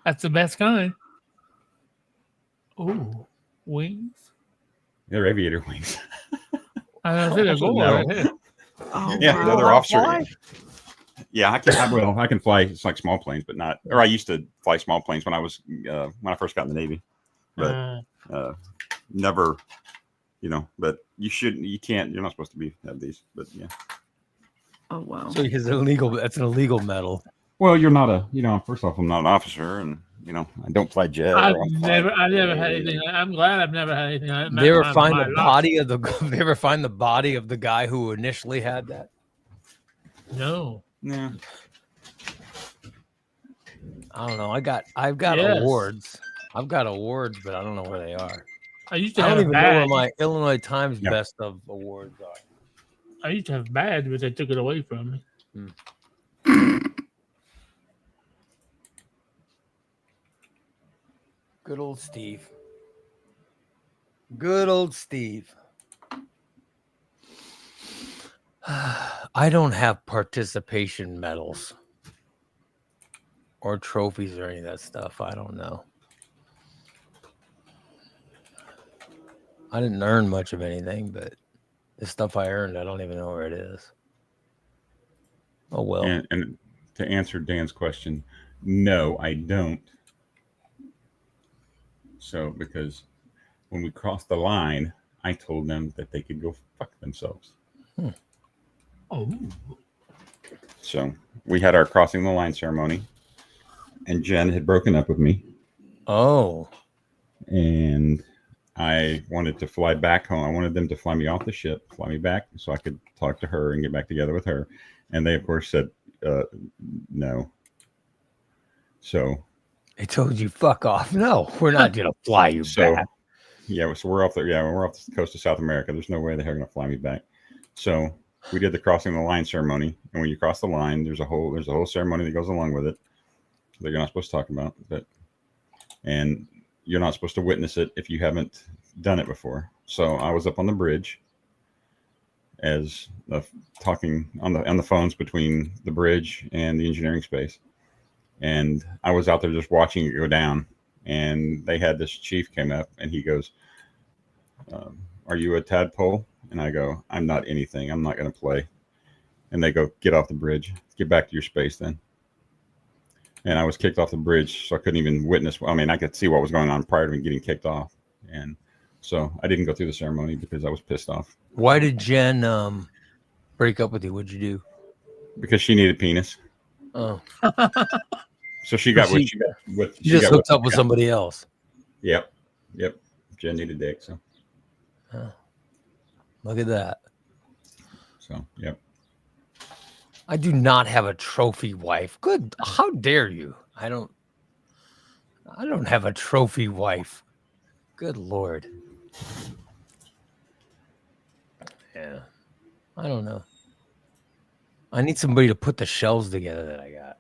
That's the best kind. Ooh, wings. They're aviator wings. I don't see they're Also, gold no. right here. Oh, Yeah, wow. another officer. Yeah, I can fly. It's like small planes, but not. Or I used to fly small planes when I was when I first got in the Navy, but never. But you can't. You're not supposed to have these. But yeah. Oh, wow. So it's illegal. That's an illegal medal. Well, you're not a. First off, I'm not an officer, and I don't fly jet. I never had anything. I'm glad I've never had anything. Like They ever that in find my the life. body of the? They ever find the body of the guy who initially had that? No. Yeah. I don't know. I've got Yes. awards. I've got awards, but I don't know where they are. I used to I have don't a even know where badge. my Illinois Times Yeah. Best of awards are. I used to have a badge, but they took it away from me. Good old Steve. Good old Steve. I don't have participation medals or trophies or any of that stuff. I don't know. I didn't earn much of anything, but the stuff I earned, I don't even know where it is. Oh, well. And to answer Dan's question, no, I don't. So because when we crossed the line, I told them that they could go fuck themselves. Oh. So we had our crossing the line ceremony, and Jen had broken up with me, Oh. and I wanted to fly back home. I wanted them to fly me off the ship, fly me back so I could talk to her and get back together with her. And they, of course, said no. So They told you, fuck off. No, we're not going to fly you back. Yeah, so we're off the coast of South America. There's no way they're going to fly me back. So we did the crossing the line ceremony, and when you cross the line, there's a whole ceremony that goes along with it that you're not supposed to talk about, and you're not supposed to witness it if you haven't done it before. So I was up on the bridge as talking on the phones between the bridge and the engineering space, and I was out there just watching it go down. And they had this chief came up, and he goes, "Are you a tadpole?" And I go, "I'm not anything. I'm not going to play." And they go, "Get off the bridge. Get back to your space then." And I was kicked off the bridge, so I couldn't even witness. I mean, I could see what was going on prior to me getting kicked off. And so I didn't go through the ceremony because I was pissed off. Why did Jen break up with you? What'd you do? Because she needed penis. Oh, So she got what She- she got. What you just got hooked what up with she got. somebody else. Yep. Jen needed dick. So Look at that. yep. I do not have a trophy wife. Good. How dare you? I don't have a trophy wife. Good Lord. Yeah. I don't know. I need somebody to put the shelves together that I got.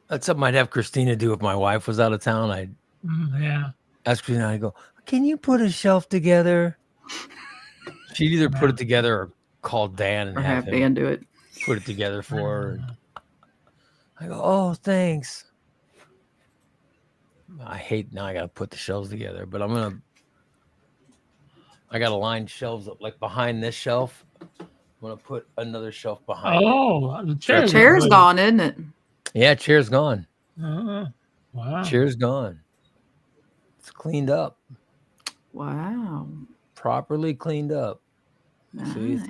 That's something I'd have Christina do if my wife was out of town. I'd Yeah. ask Christina, I go, "Can you put a shelf together?" She'd either put it together or call Dan and Or have have him Dan do it. put it together for her. I go, oh, thanks. I hate now I got to put the shelves together, but I got to line shelves up like behind this shelf. I'm going to put another shelf behind it. Oh, the The chair. chair's gone, isn't it? Yeah, chair's gone. Wow. Chair's gone. It's cleaned up. Wow. Properly cleaned up. Nice. See,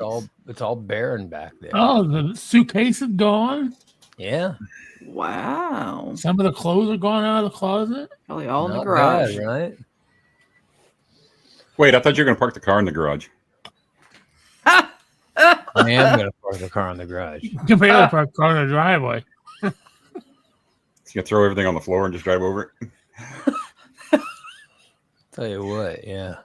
it's all barren back there. Oh, the suitcase is gone. Yeah. Wow. Some of the clothes are gone out of the closet. Probably all in the Not garage. bad, right? Wait, I thought you were going to park the car in the garage. I am going to park the car in the garage. You can barely park a car in the driveway. So you can throw everything on the floor and just drive over it. Tell you what, yeah.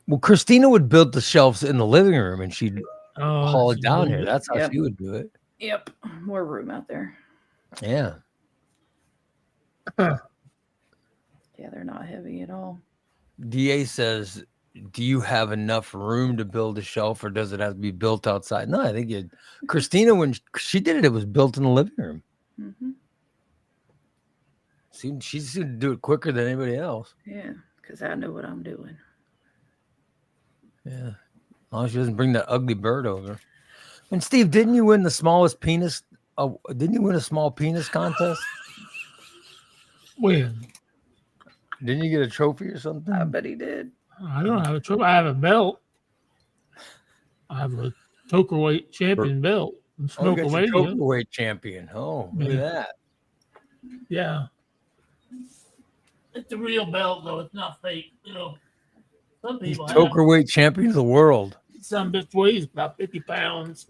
Well, Christina would build the shelves in the living room and she'd haul it down here. That's how Yep. she would do it. Yep. More room out there. Yeah. Yeah, they're not heavy at all. DA says, do you have enough room to build a shelf or does it have to be built outside? No, I think Christina, when she did it, it was built in the living room. Mm-hmm. She seemed to do it quicker than anybody else. Yeah, because I know what I'm doing. Yeah. As long as she doesn't bring that ugly bird over. And Steve, didn't you win the smallest penis? Didn't you win a small penis contest? When? Didn't you get a trophy or something? I bet he did. I don't have a trophy. I have a belt. I have a Tokerweight champion belt. Oh, you Smoker got your Radio. Tokerweight champion. Oh, look at that. Yeah. It's a real belt, though. It's not fake. You know, some He's people have Tokerweight champion of the world. some bitch weighs about 50 pounds.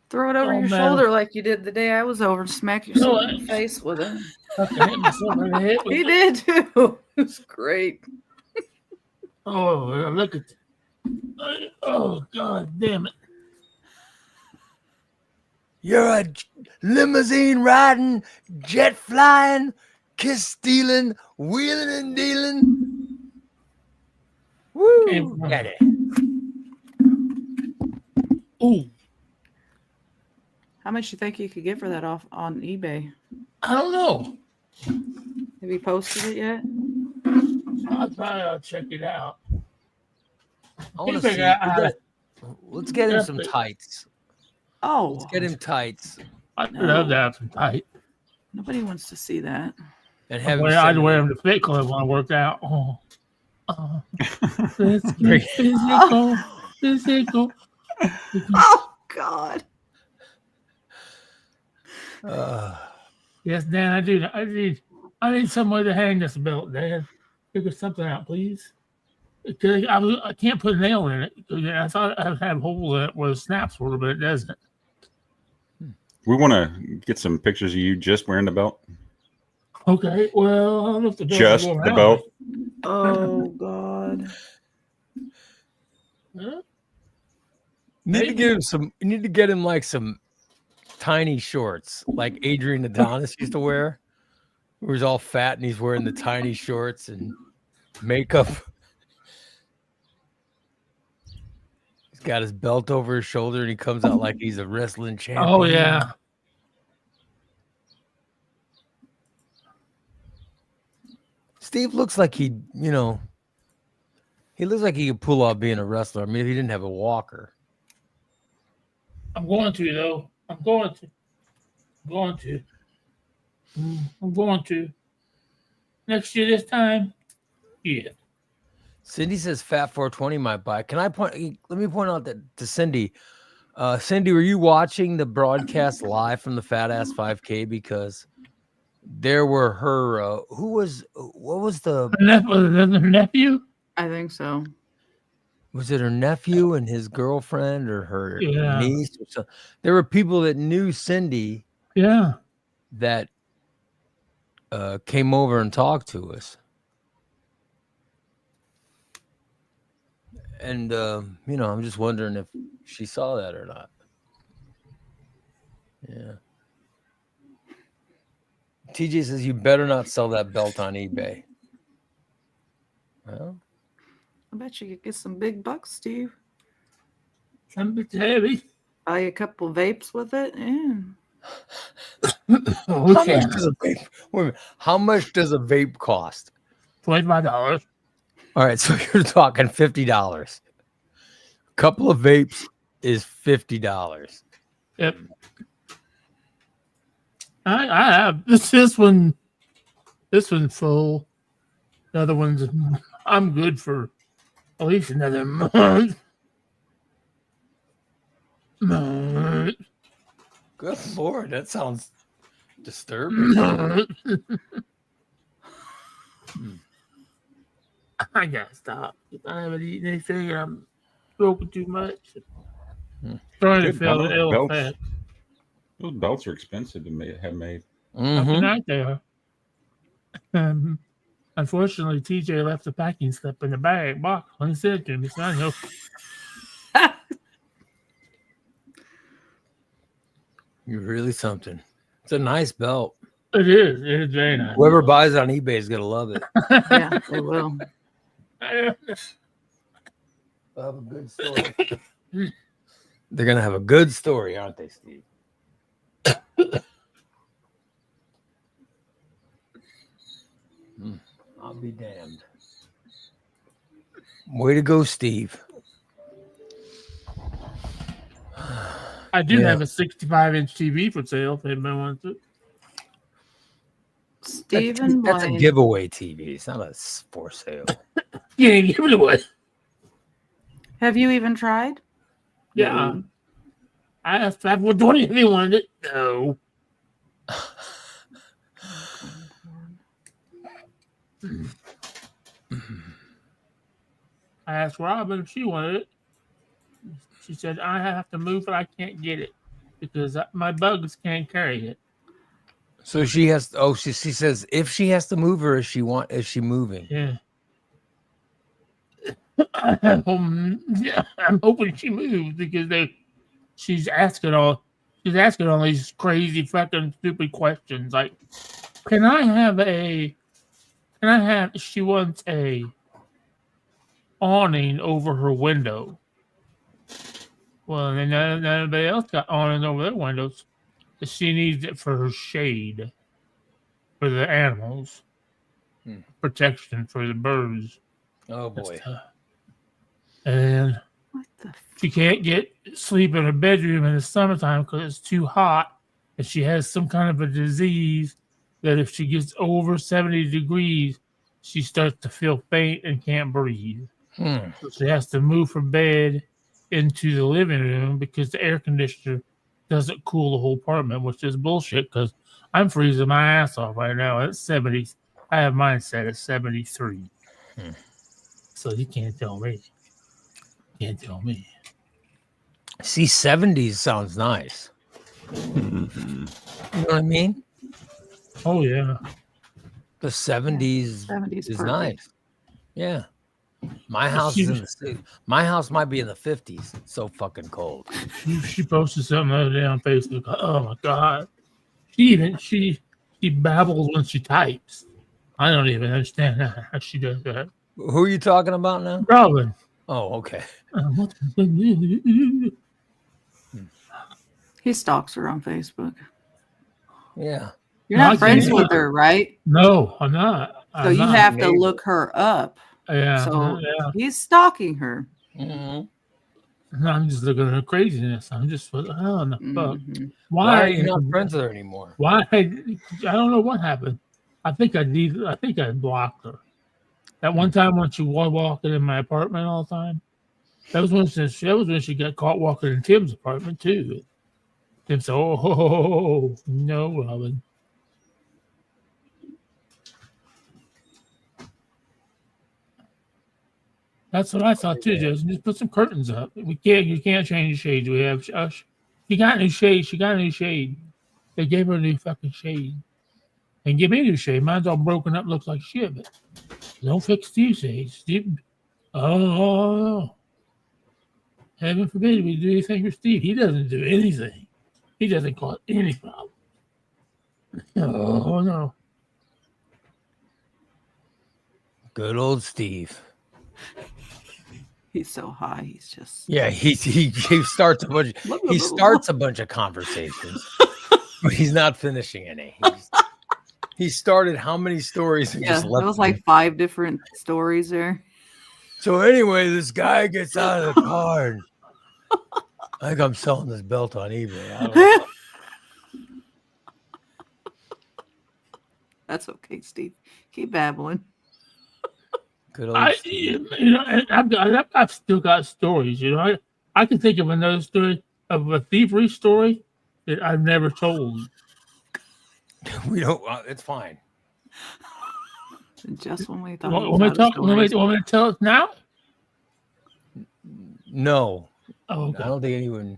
Throw it over Oh, your man. shoulder like you did the day I was over and smack yourself No, in the face with it. Fucking hit myself in the head with He it. did too. It was great. Oh, look at oh, God damn it. You're a limousine riding, jet flying, kiss stealing, wheeling and dealing. Woo! Came from- Get it. Ooh, How much you think you could get for that off on eBay? I don't know. Have you posted it yet? I'll check it out. I want to Think see. Let's get him some tights. Oh, Let's get him tights I'd No. love to have some tight. nobody wants to see that. and have him. I'd send wear him- them to Fit Club when I work out. Oh. Let's Bring- get physical. Physical. Oh God. Yes, Dan, I do. I need somewhere to hang this belt, Dan. Figure something out, please. Because I can't put a nail in it. I thought I'd have holes in it where it snaps a little bit, it doesn't. We want to get some pictures of you just wearing the belt. Okay, well, I don't know if the belt Just will go the around belt. Oh God. it. Huh? You need to Maybe. get him some. You need to get him like some tiny shorts, like Adrian Adonis used to wear. He was all fat and he's wearing the tiny shorts and makeup. He's got his belt over his shoulder and he comes out like he's a wrestling champion. Oh, yeah. Steve looks like he looks like he could pull off being a wrestler. I mean, if he didn't have a walker. I'm going to, though. I'm going to. Next year, this time, yeah. Cindy says Fat 420 might buy. Let me point out that to Cindy. Cindy, were you watching the broadcast live from the Fat Ass 5K? Because there were what was the, Her nephew? I think so. was it her nephew and his girlfriend or her Yeah. niece or something? There were people that knew Cindy Yeah. that came over and talked to us. And, I'm just wondering if she saw that or not. Yeah. TJ says, you better not sell that belt on eBay. Well, I bet you could get some big bucks, Steve. Some bit heavy. Buy a couple vapes with it. Yeah. Oh, How yeah. much does a vape? Wait a minute. How much does a vape cost? $25. All right, so you're talking $50. A couple of vapes is $50. Yep. I have this one. This one's full. The other one's I'm good for at least another month. Good Lord, that sounds disturbing. I gotta stop. I haven't eaten anything. And I'm smoking too much. Trying to Good feel belt- the ill belts. effect. Those belts are expensive to have made. How Mhm. night they are. Unfortunately, TJ left the packing slip in the bag box when he said it to me. So I know. You're really something. It's a nice belt. It is. It is very nice. Whoever buys it on eBay is gonna love it. Yeah, they will. They'll have a good story. They're gonna have a good story, aren't they, Steve? I'll be damned. Way to go, Steve. I do Yeah. have a 65-inch TV for sale if anybody wants it. Stephen That's a Blaine. giveaway TV. It's not a for sale. Yeah, give it away. Have you even tried? Yeah. I asked if what do you wanted it? No. I asked Robin if she wanted it. She said, I have to move it. I can't get it because my bugs can't carry it. So she has. Oh, she says if she has to move, or is she moving? Yeah. Yeah, I'm hoping she moves because she's asking all these crazy fucking stupid questions like, she wants a awning over her window. Well, then nobody else got awning over their windows. She needs it for her shade for the animals, protection for the birds. Oh boy. And What the? she can't sleep in her bedroom in the summertime because it's too hot, and she has some kind of a disease that if she gets over 70 degrees, she starts to feel faint and can't breathe. So she has to move her bed into the living room because the air conditioner doesn't cool the whole apartment, which is bullshit because I'm freezing my ass off right now. It's 70. I have mine set at 73. So you can't tell me. Can't tell me. See, 70s sounds nice. You know what I mean? Oh, yeah. The 70s 70s is perfect. nice. Yeah. My house is in the my house might be in the 50s. It's so fucking cold. She posted something the other day on Facebook. Oh, my God. She babbles when she types. I don't even understand how she does that. Who are you talking about now? Robin. Oh, okay. He stalks her on Facebook. Yeah. You're No, I not friends can't. with her, right? No, I'm not. So you have to look her up. Yeah. So Yeah. he's stalking her. Mhm. No, I'm just looking at her craziness. I'm just, what the hell in the fuck? Mhm. Why are you not friends with her anymore? Why? I don't know what happened. I think I blocked her. That one time when she was walking in my apartment all the time. That was when she got caught walking in Tim's apartment too. Tim said, "Oh no, Robin." That's what I thought too, Jason. Just put some curtains up. You can't change the shades. We have. She got new shade. She got a new shade. They gave her a new fucking shade. And give me a new shade. Mine's all broken up, looks like shit. But don't fix Steve's shade. Steve. Oh, heaven forbid we do anything for Steve. He doesn't do anything. He doesn't cause any problem. Oh no. Good old Steve. He's so high. He's just. Yeah, he starts a bunch of conversations, but he's not finishing any. He started how many stories and Yeah, just that left was them. like 5 different stories there. So anyway, this guy gets out of the car and I think I'm selling this belt on eBay. I don't know. That's okay, Steve. Keep babbling. Good old Steve. I've still got stories. I can think of another story of a thievery story that I've never told. We don't. It's fine. Just when we thought. Want me to tell it now? No, Oh, okay. I don't think anyone.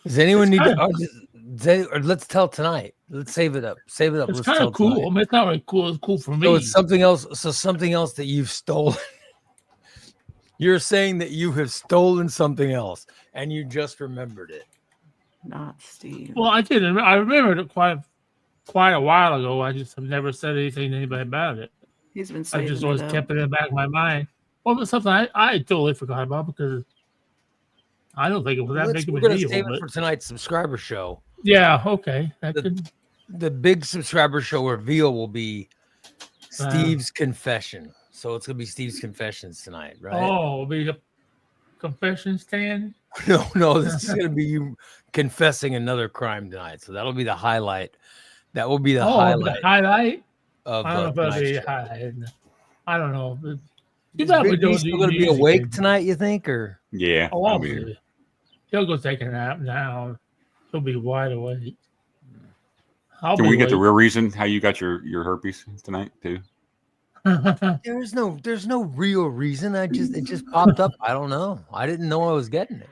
Does anyone need to? Or let's tell tonight. Let's save it up. Save it up. It's Let's kind tell of cool. tonight. I mean, it's not really cool. It's cool for me. So it's something else. So something else that you've stolen. You're saying that you have stolen something else, and you just remembered it. Not Steve. Well, I did. I remembered it quite a while ago. I just have never said anything to anybody about it. He's been I saving just it always up. kept it in the back of my mind. Well, it's something I totally forgot about because I don't think it was that big of We're a going to deal. save it But for tonight's subscriber show. yeah, okay. The big subscriber show reveal will be Steve's confession. So it's going to be Steve's confessions tonight, right? Oh, it'll be a confession stand. No, this is going to be you confessing another crime tonight. So that'll be the highlight. That will be the highlight highlight. of I don't know if tonight's it'll be show. highlight. I don't know. You Is probably Big B don't still do going to be music awake anymore. tonight, you think? Or Yeah. Oh, I'll be here. obviously. He'll go take a nap now. He'll be wide awake. Can we get the real reason how you got your herpes tonight too? there's no real reason. It just popped up. I don't know. I didn't know I was getting it.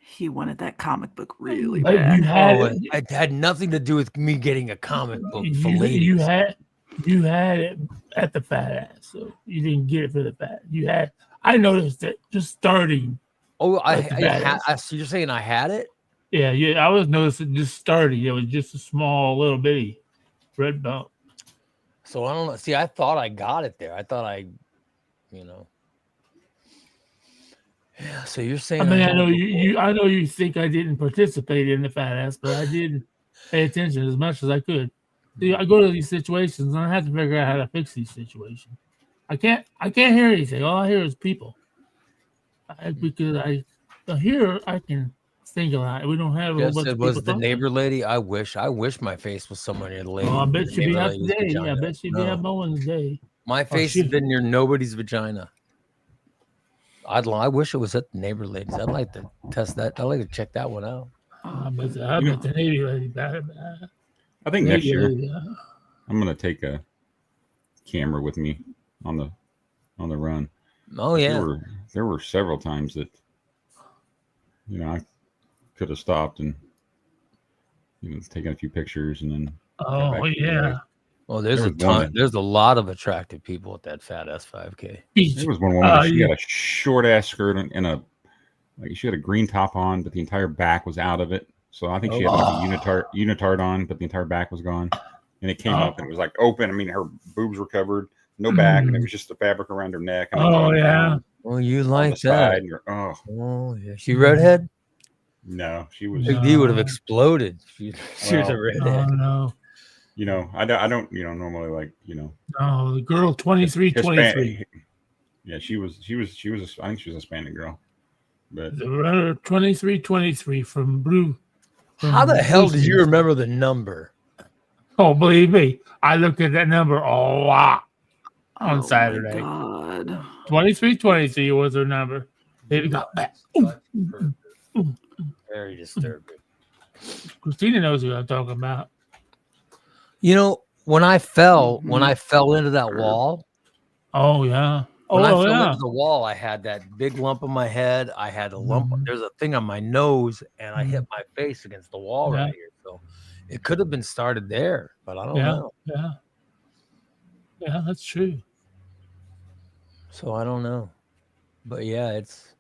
He wanted that comic book really But bad. you had Oh, it. it had nothing to do with me getting a comic book for ladies. You had it at the fat ass, so you didn't get it for the fat. You had. I noticed it just starting. Oh, at the fat ass. so you're saying I had it? Yeah. I was noticing just starting. It was just a small little bitty red bump. So I don't know. See, I thought I got it there. I thought Yeah. So you're saying? I mean, I had know it you. before. I know you think I didn't participate in the fat ass, but I did pay attention as much as I could. See, I go to these situations and I have to figure out how to fix these situations. I can't hear anything. All I hear is people. Because I here I can think a lot. We don't have a whole Just bunch it of was people the talking. neighbor lady. I wish my face was somewhere near the lady. Oh, I bet the she'd be neighbor out lady's today. Yeah, I vagina. bet she'd be No. out mowing today. My face she- has been near nobody's vagina. I wish it was at the neighbor ladies. I'd like to test that. I'd like to check that one out. I bet the Navy lady. I think next Navy year lady, I'm gonna take a camera with me on the run. Oh yeah. There were several times that I could have stopped and taken a few pictures and then Oh back to the yeah. bike. Well, there's There a was ton. one. There's a lot of attractive people at that fat S5K. There was one woman. She yeah. had a short ass skirt and she had a green top on, but the entire back was out of it. So I think she had like a unitard on, but the entire back was gone. And it came up and it was like open. I mean, her boobs were covered, no back, and it was just the fabric around her neck. And Oh yeah. Well, you on the like side, that? and you're, oh Oh yeah. She redhead? no, she was. Big D would have No. exploded. She was a Well, redhead. Oh no. I don't normally like Oh, the girl 23, 23. Hispanic. Yeah, she was. I think she was a Hispanic girl. But The runner 23, 23 from Blue. How the hell did you remember the number? Oh, believe me, I looked at that number a lot on Oh, Saturday. my God. 23, 23 was her number. It got back. Very disturbing. Christina knows who I'm talking about. When I fell into that wall, Oh yeah. when I Oh fell yeah. into the wall, I had that big lump on my head. I had a lump. Mhm. There's a thing on my nose, and I hit my face against the wall Yeah. right here. So it could have been started there, but I don't Yeah. know. Yeah. Yeah, that's true. So I don't know. But yeah, it's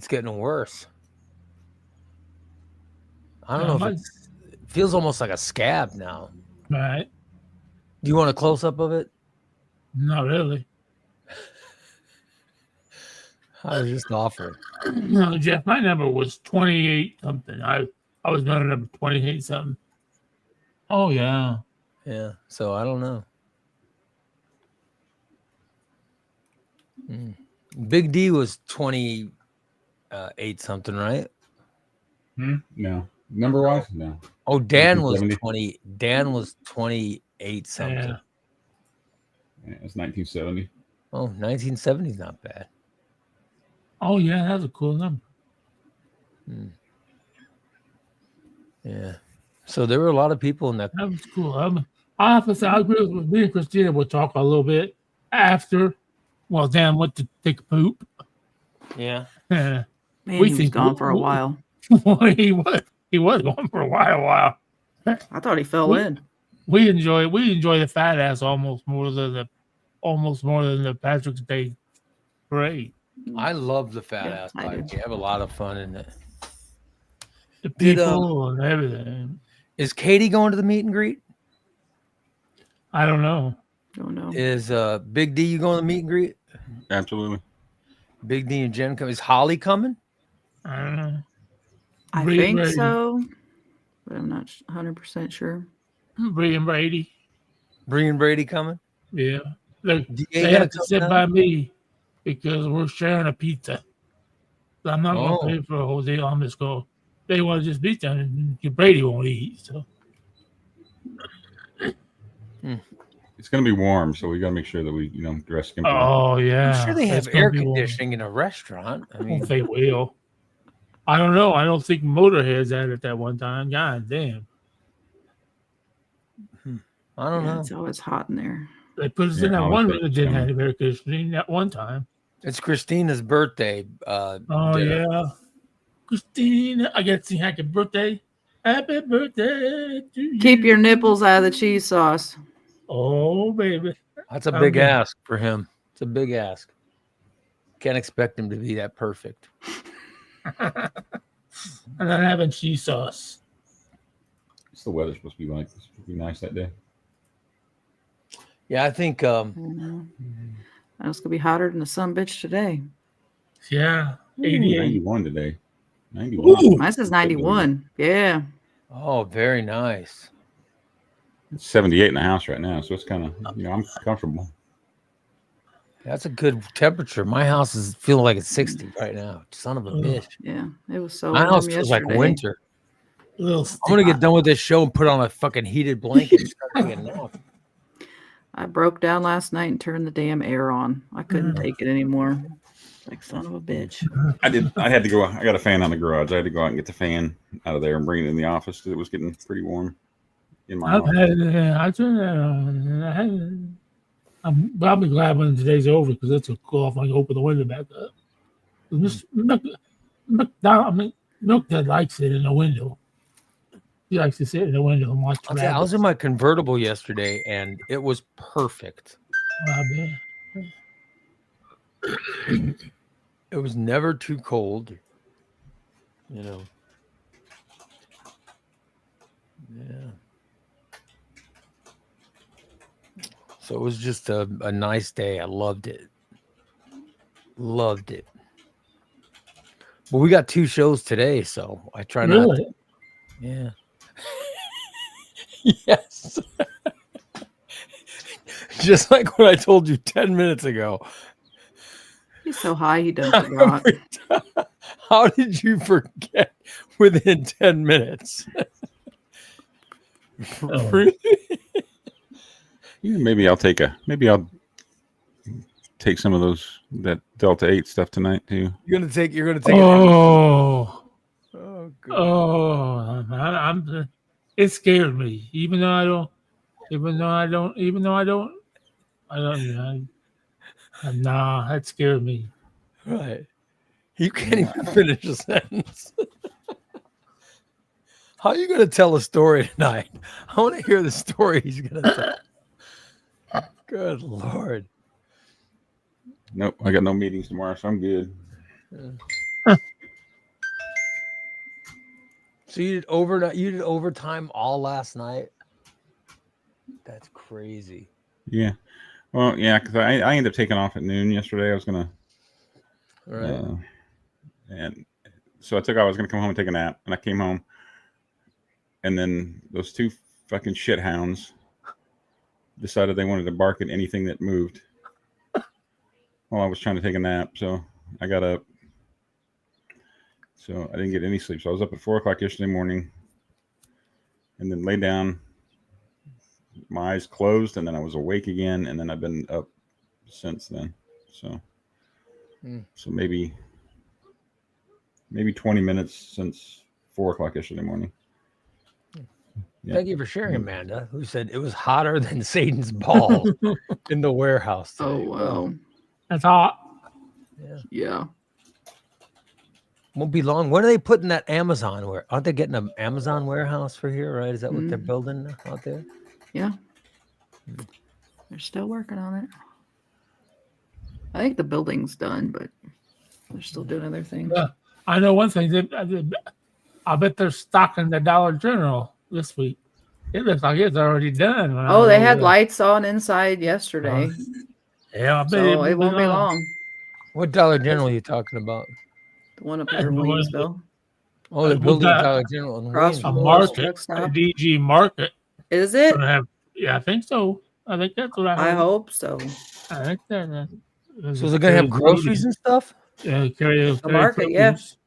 getting worse. I don't know if it feels almost like a scab now. Right. Do you want a close up of it? Not really. I was just offering. No, Jeff, my number was 28 something. I was running number 28 something. Oh yeah. Yeah. So I don't know. Big D was 28 something, right? No. Number wise? No. Oh, Dan was 1970. 20. Dan was 28 something. Yeah. Yeah, it's 1970. Oh, 1970 is not bad. Oh yeah, that's a cool number. Yeah. So there were a lot of people in that. That was cool. I have to say, I agree with me and Christina. We'll talk a little bit after. Well, Dan went to take a poop. Yeah. Man, We he was think gone for a we- while. he was gone for a while. I thought he fell We- in. We enjoy the fat ass almost more than the Patrick's Day parade. I love the fat Yeah, ass I party. do. You have a lot of fun in it. The Did, people and everything. Is Katie going to the meet and greet? I don't know. Oh no. Is Big D you going to the meet and greet? Absolutely. Big D and Jen come. Is Holly coming? I don't know. I Bree think Brady. so, but I'm not 100% sure. Bree and Brady. Bree and Brady coming? Yeah. They DA have gonna to come sit down? by me because we're sharing a pizza. So I'm not Oh. going to pay for a whole deal. I'm just going. They want to just be there, and Brady won't eat. So It's going to be warm, so we got to make sure that we, dress skimpy. oh yeah, I'm sure they It's have gonna air be warm. conditioning in a restaurant. I I mean, don't think they will. I don't know. I don't think Motorhead's had it that one time. God damn. I don't Yeah, know. it's always hot in there. They put us Yeah, in that I one always room that didn't have air conditioning that one time. It's Christina's birthday. Oh dinner. yeah. Christina, I got to sing happy birthday. Happy birthday to you. Keep your nipples out of the cheese sauce. Oh baby. That's a big Okay. ask for him. It's a big ask. Can't expect him to be that perfect. I'm not having cheese sauce. What's the weather supposed to be like? It's supposed to be nice that day. Yeah, I think I don't know. It's gonna be hotter than the sun bitch today. Yeah. Ooh, 88. 91 today. 91. Ooh. Mine says 91. Yeah. oh, very nice. It's 78 in the house right now, so it's kind of, I'm comfortable. That's a good temperature. My house is feeling like it's 60 right now. Son of a Ugh. bitch. Yeah. It was so My warm house feels like yesterday. winter. Little I'm gonna get done with this show and put on a fucking heated blanket and start taking a nap. I broke down last night and turned the damn air on. I couldn't take it anymore. Like son of a bitch. I had to go. I got a fan on the garage. I had to go out and get the fan out of there and bring it in the office because it was getting pretty warm in my I've office. had I turned that on. And I'm probably glad when today's over because it's a cool off. I can open the window back up. Milk Dad likes it in the window. He likes to sit in the window and watch I'll tell you, I was rabbits. in my convertible yesterday and it was perfect. It was never too cold. Yeah. So it was just a nice day. I loved it. Loved it. But we got 2 shows today, so I try not to. Really? Yeah. Yes. Just like what I told you 10 minutes ago. He's so high he done forgot. How did you forget within 10 minutes? Oh. Really? Yeah, maybe I'll take some of that Delta 8 stuff tonight too. You're gonna take Oh, Oh, good. I'm. It scared me, even though I don't. Nah, that scared me. Right. You can't even finish a sentence. How are you going to tell a story tonight? I want to hear the story he's going to tell. Good Lord. Nope, I got no meetings tomorrow, so I'm good. So you did overtime all last night? That's crazy. Yeah. Well, yeah, because I ended up taking off at noon yesterday. I was gonna Right. And so I was going to come home and take a nap, and I came home, and then those two fucking shithounds decided they wanted to bark at anything that moved while I was trying to take a nap. So I got up. So I didn't get any sleep. So I was up at 4 o'clock yesterday morning, and then lay down. My eyes closed, and then I was awake again, and then I've been up since then. So, so maybe 20 minutes since 4 o'clock yesterday morning. Yeah. Thank you for sharing, Amanda, who said it was hotter than Satan's balls in the warehouse today. Oh wow. That's hot. Yeah. Won't be long. When are they putting that Amazon aren't they getting an Amazon warehouse for here, right? Is that what they're building out there? Yeah. They're still working on it. I think the building's done, but they're still doing other things. I know one thing. I bet they're stocking the Dollar General this week. It looks like it's already done. Oh, they had lights on inside yesterday. Yeah, I bet So it won't be long. What Dollar General are you talking about? The one up here in Williamsville. Oh, they're building a Dollar General in Across a from Williamsville. the market, stop. a DG market. Is it? Yeah, I think so. I think that's what I heard. I hope so. I think that. So they're gonna have groceries and stuff. Yeah, carry The market, yeah. produce.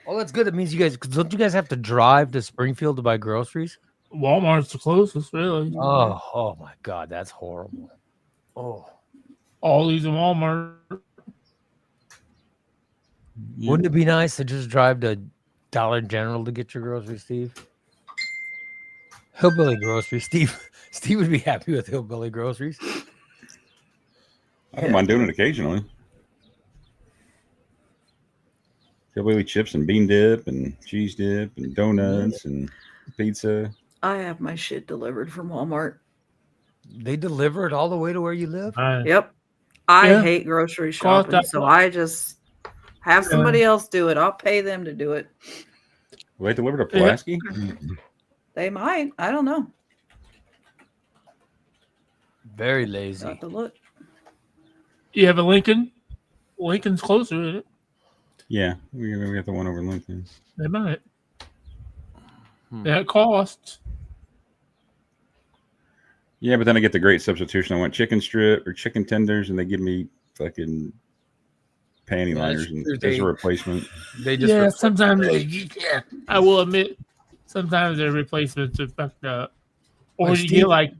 Oh, that's good. That means don't you guys have to drive to Springfield to buy groceries? Walmart's the closest, really. Oh my God, that's horrible. Oh, Aldi's and Walmart. wouldn't it be nice to just drive to Dollar General to get your groceries, Steve? Hillbilly groceries, Steve. Steve would be happy with hillbilly groceries. I don't mind doing it occasionally. Hillbilly chips and bean dip and cheese dip and donuts and pizza. I have my shit delivered from Walmart. They deliver it all the way to where you live. Yep. I Yeah. hate grocery Call it shopping, that so way. I just have somebody else do it. I'll pay them to do it. Will they deliver to Pulaski? They might. I don't know. Very lazy. Got to look. You have a Lincoln? Lincoln's closer, isn't it? Yeah, we got the one over in Lincoln. They might. That costs. Yeah, but then I get the great substitution. I want chicken strip or chicken tenders, and they give me fucking panty Yeah, liners as a replacement. They just Yeah, sometimes yeah, I will admit, sometimes their replacements are fucked up. Or Like you Steve- get like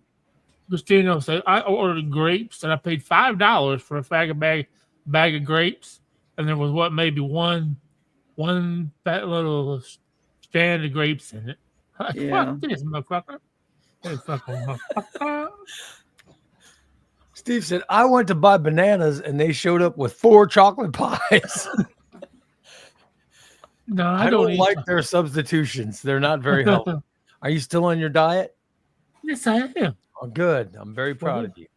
Christina said, I ordered grapes and I paid $5 for a bag of grapes, and there was maybe one fat little strand of grapes in it. Like, Yeah. fuck this motherfucker. Hey, fucking motherfucker. Steve said, I went to buy bananas and they showed up with 4 chocolate pies. No, I don't like their substitutions. They're not very healthy. Are you still on your diet? Yes, I am. Oh, good. I'm very proud of you.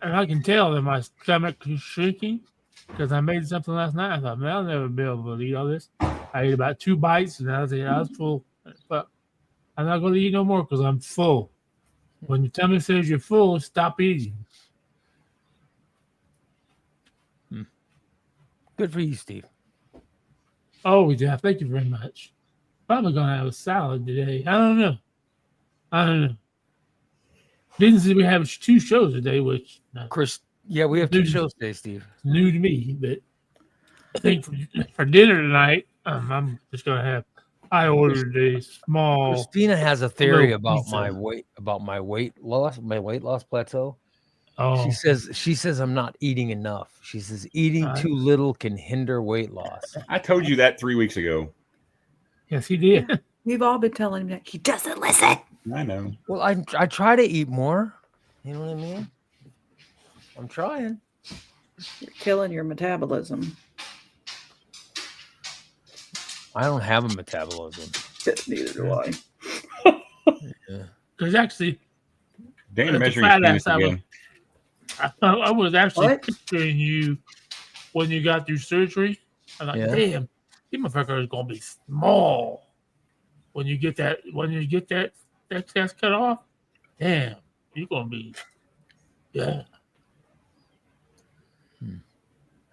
And I can tell that my stomach is shrinking because I made something last night. I thought, man, I'll never be able to eat all this. I ate about 2 bites and I was full. But I'm not going to eat no more because I'm full. When your tummy says you're full, stop eating. Good for you, Steve. Oh, yeah. Thank you very much. Probably going to have a salad today. I don't know. Didn't see we have 2 shows today, which Chris, yeah, we have 2 shows today, Steve. new to me. But I think for dinner tonight, I'm just going to have. I ordered a small. Christina has a theory little about pizza. my weight loss plateau. Oh, She says I'm not eating enough. She says eating too little can hinder weight loss. I told you that 3 weeks ago. yes, he did. We've all been telling him that he doesn't listen. I know. Well, I try to eat more. You know what I mean? I'm trying. You're killing your metabolism. I don't have a metabolism. Neither do I. Because actually, Dan the measuring fat his ass penis again. I was actually What? picturing you when you got through surgery. I'm like, Yeah. damn, this motherfucker is gonna be small when you get that excess cut off. Damn, you're gonna be, yeah.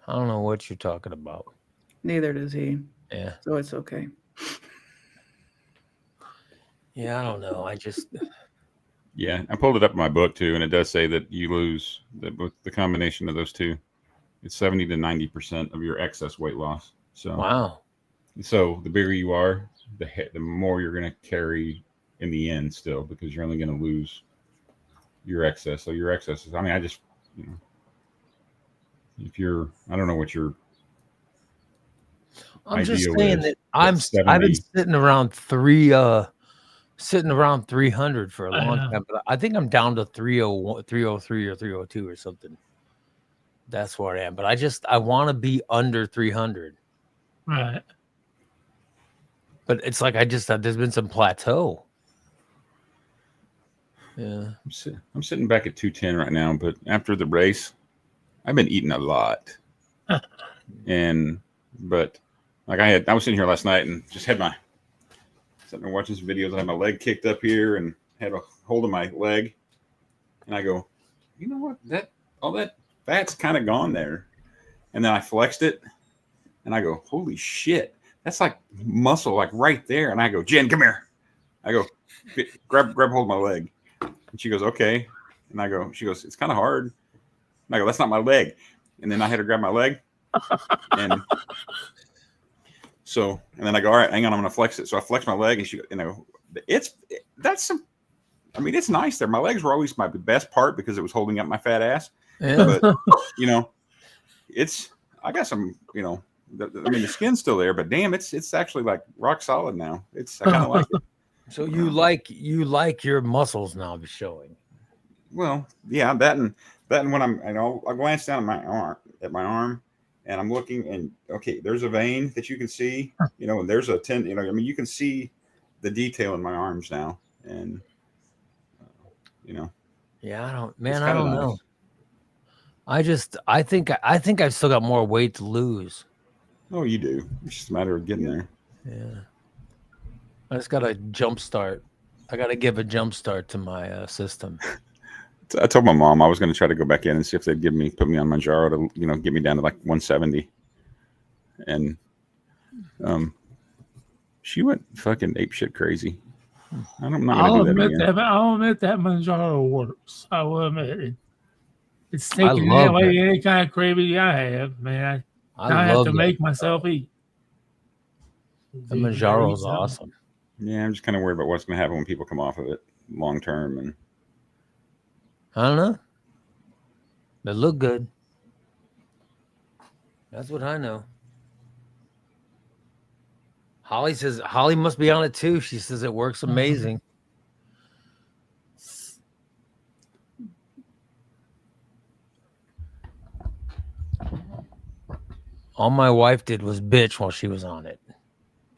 I don't know what you're talking about. Neither does he. Yeah. So it's okay. Yeah, I don't know. Yeah, I pulled it up in my book too, and it does say that you lose with the combination of those two. It's 70 to 90% of your excess weight loss. So, Wow. so the bigger you are, the more you're going to carry in the end still, because you're only going to lose your excess. So your excess is, I mean, I just, if you're, I don't know what your I'm just ideal saying is, that but I've been 70 sitting around 300 for a long time, but I think I'm down to 301, 303 or 302 or something. That's where I am. But I want to be under 300. Right. But it's like there's been some plateau. Yeah. I'm sitting back at 210 right now, but after the race, I've been eating a lot. But like I was sitting here last night and just had sitting there watching some videos. I had my leg kicked up here and had a hold of my leg. And I go, you know what? All that fat's kind of gone there. And then I flexed it and I go, holy shit. That's like muscle, like right there. And I go, Jen, come here. I go, grab hold of my leg. And she goes, okay. And she goes, it's kind of hard. And I go, that's not my leg. And then I had her grab my leg. And then I go, all right, hang on, I'm going to flex it. So I flex my leg and I go, it's nice there. My legs were always my best part because it was holding up my fat ass. Yeah. But, I got some, the skin's still there, but damn, it's actually like rock solid now. I kind of like it. So you like your muscles now showing. Well, yeah, that and when I glance down at my arm and I'm looking and okay, there's a vein that you can see, and there's a tendon, you can see the detail in my arms now. And, Yeah, I don't it's know. nice. I think I've still got more weight to lose. Oh, you do. It's just a matter of getting there. Yeah. I just got to jump start. I got to give a jump start to my system. I told my mom I was going to try to go back in and see if they'd put me on Mounjaro to, get me down to like 170. And she went fucking apeshit crazy. I'm not going to do that again. I'll admit that Mounjaro works. I will admit it. It's I taking love away any kind of craving I have, man. I have to make myself eat. The Mounjaro is awesome. Yeah, I'm just kind of worried about what's going to happen when people come off of it long term. And I don't know. They look good. That's what I know. Holly must be on it too. She says it works amazing. All my wife did was bitch while she was on it.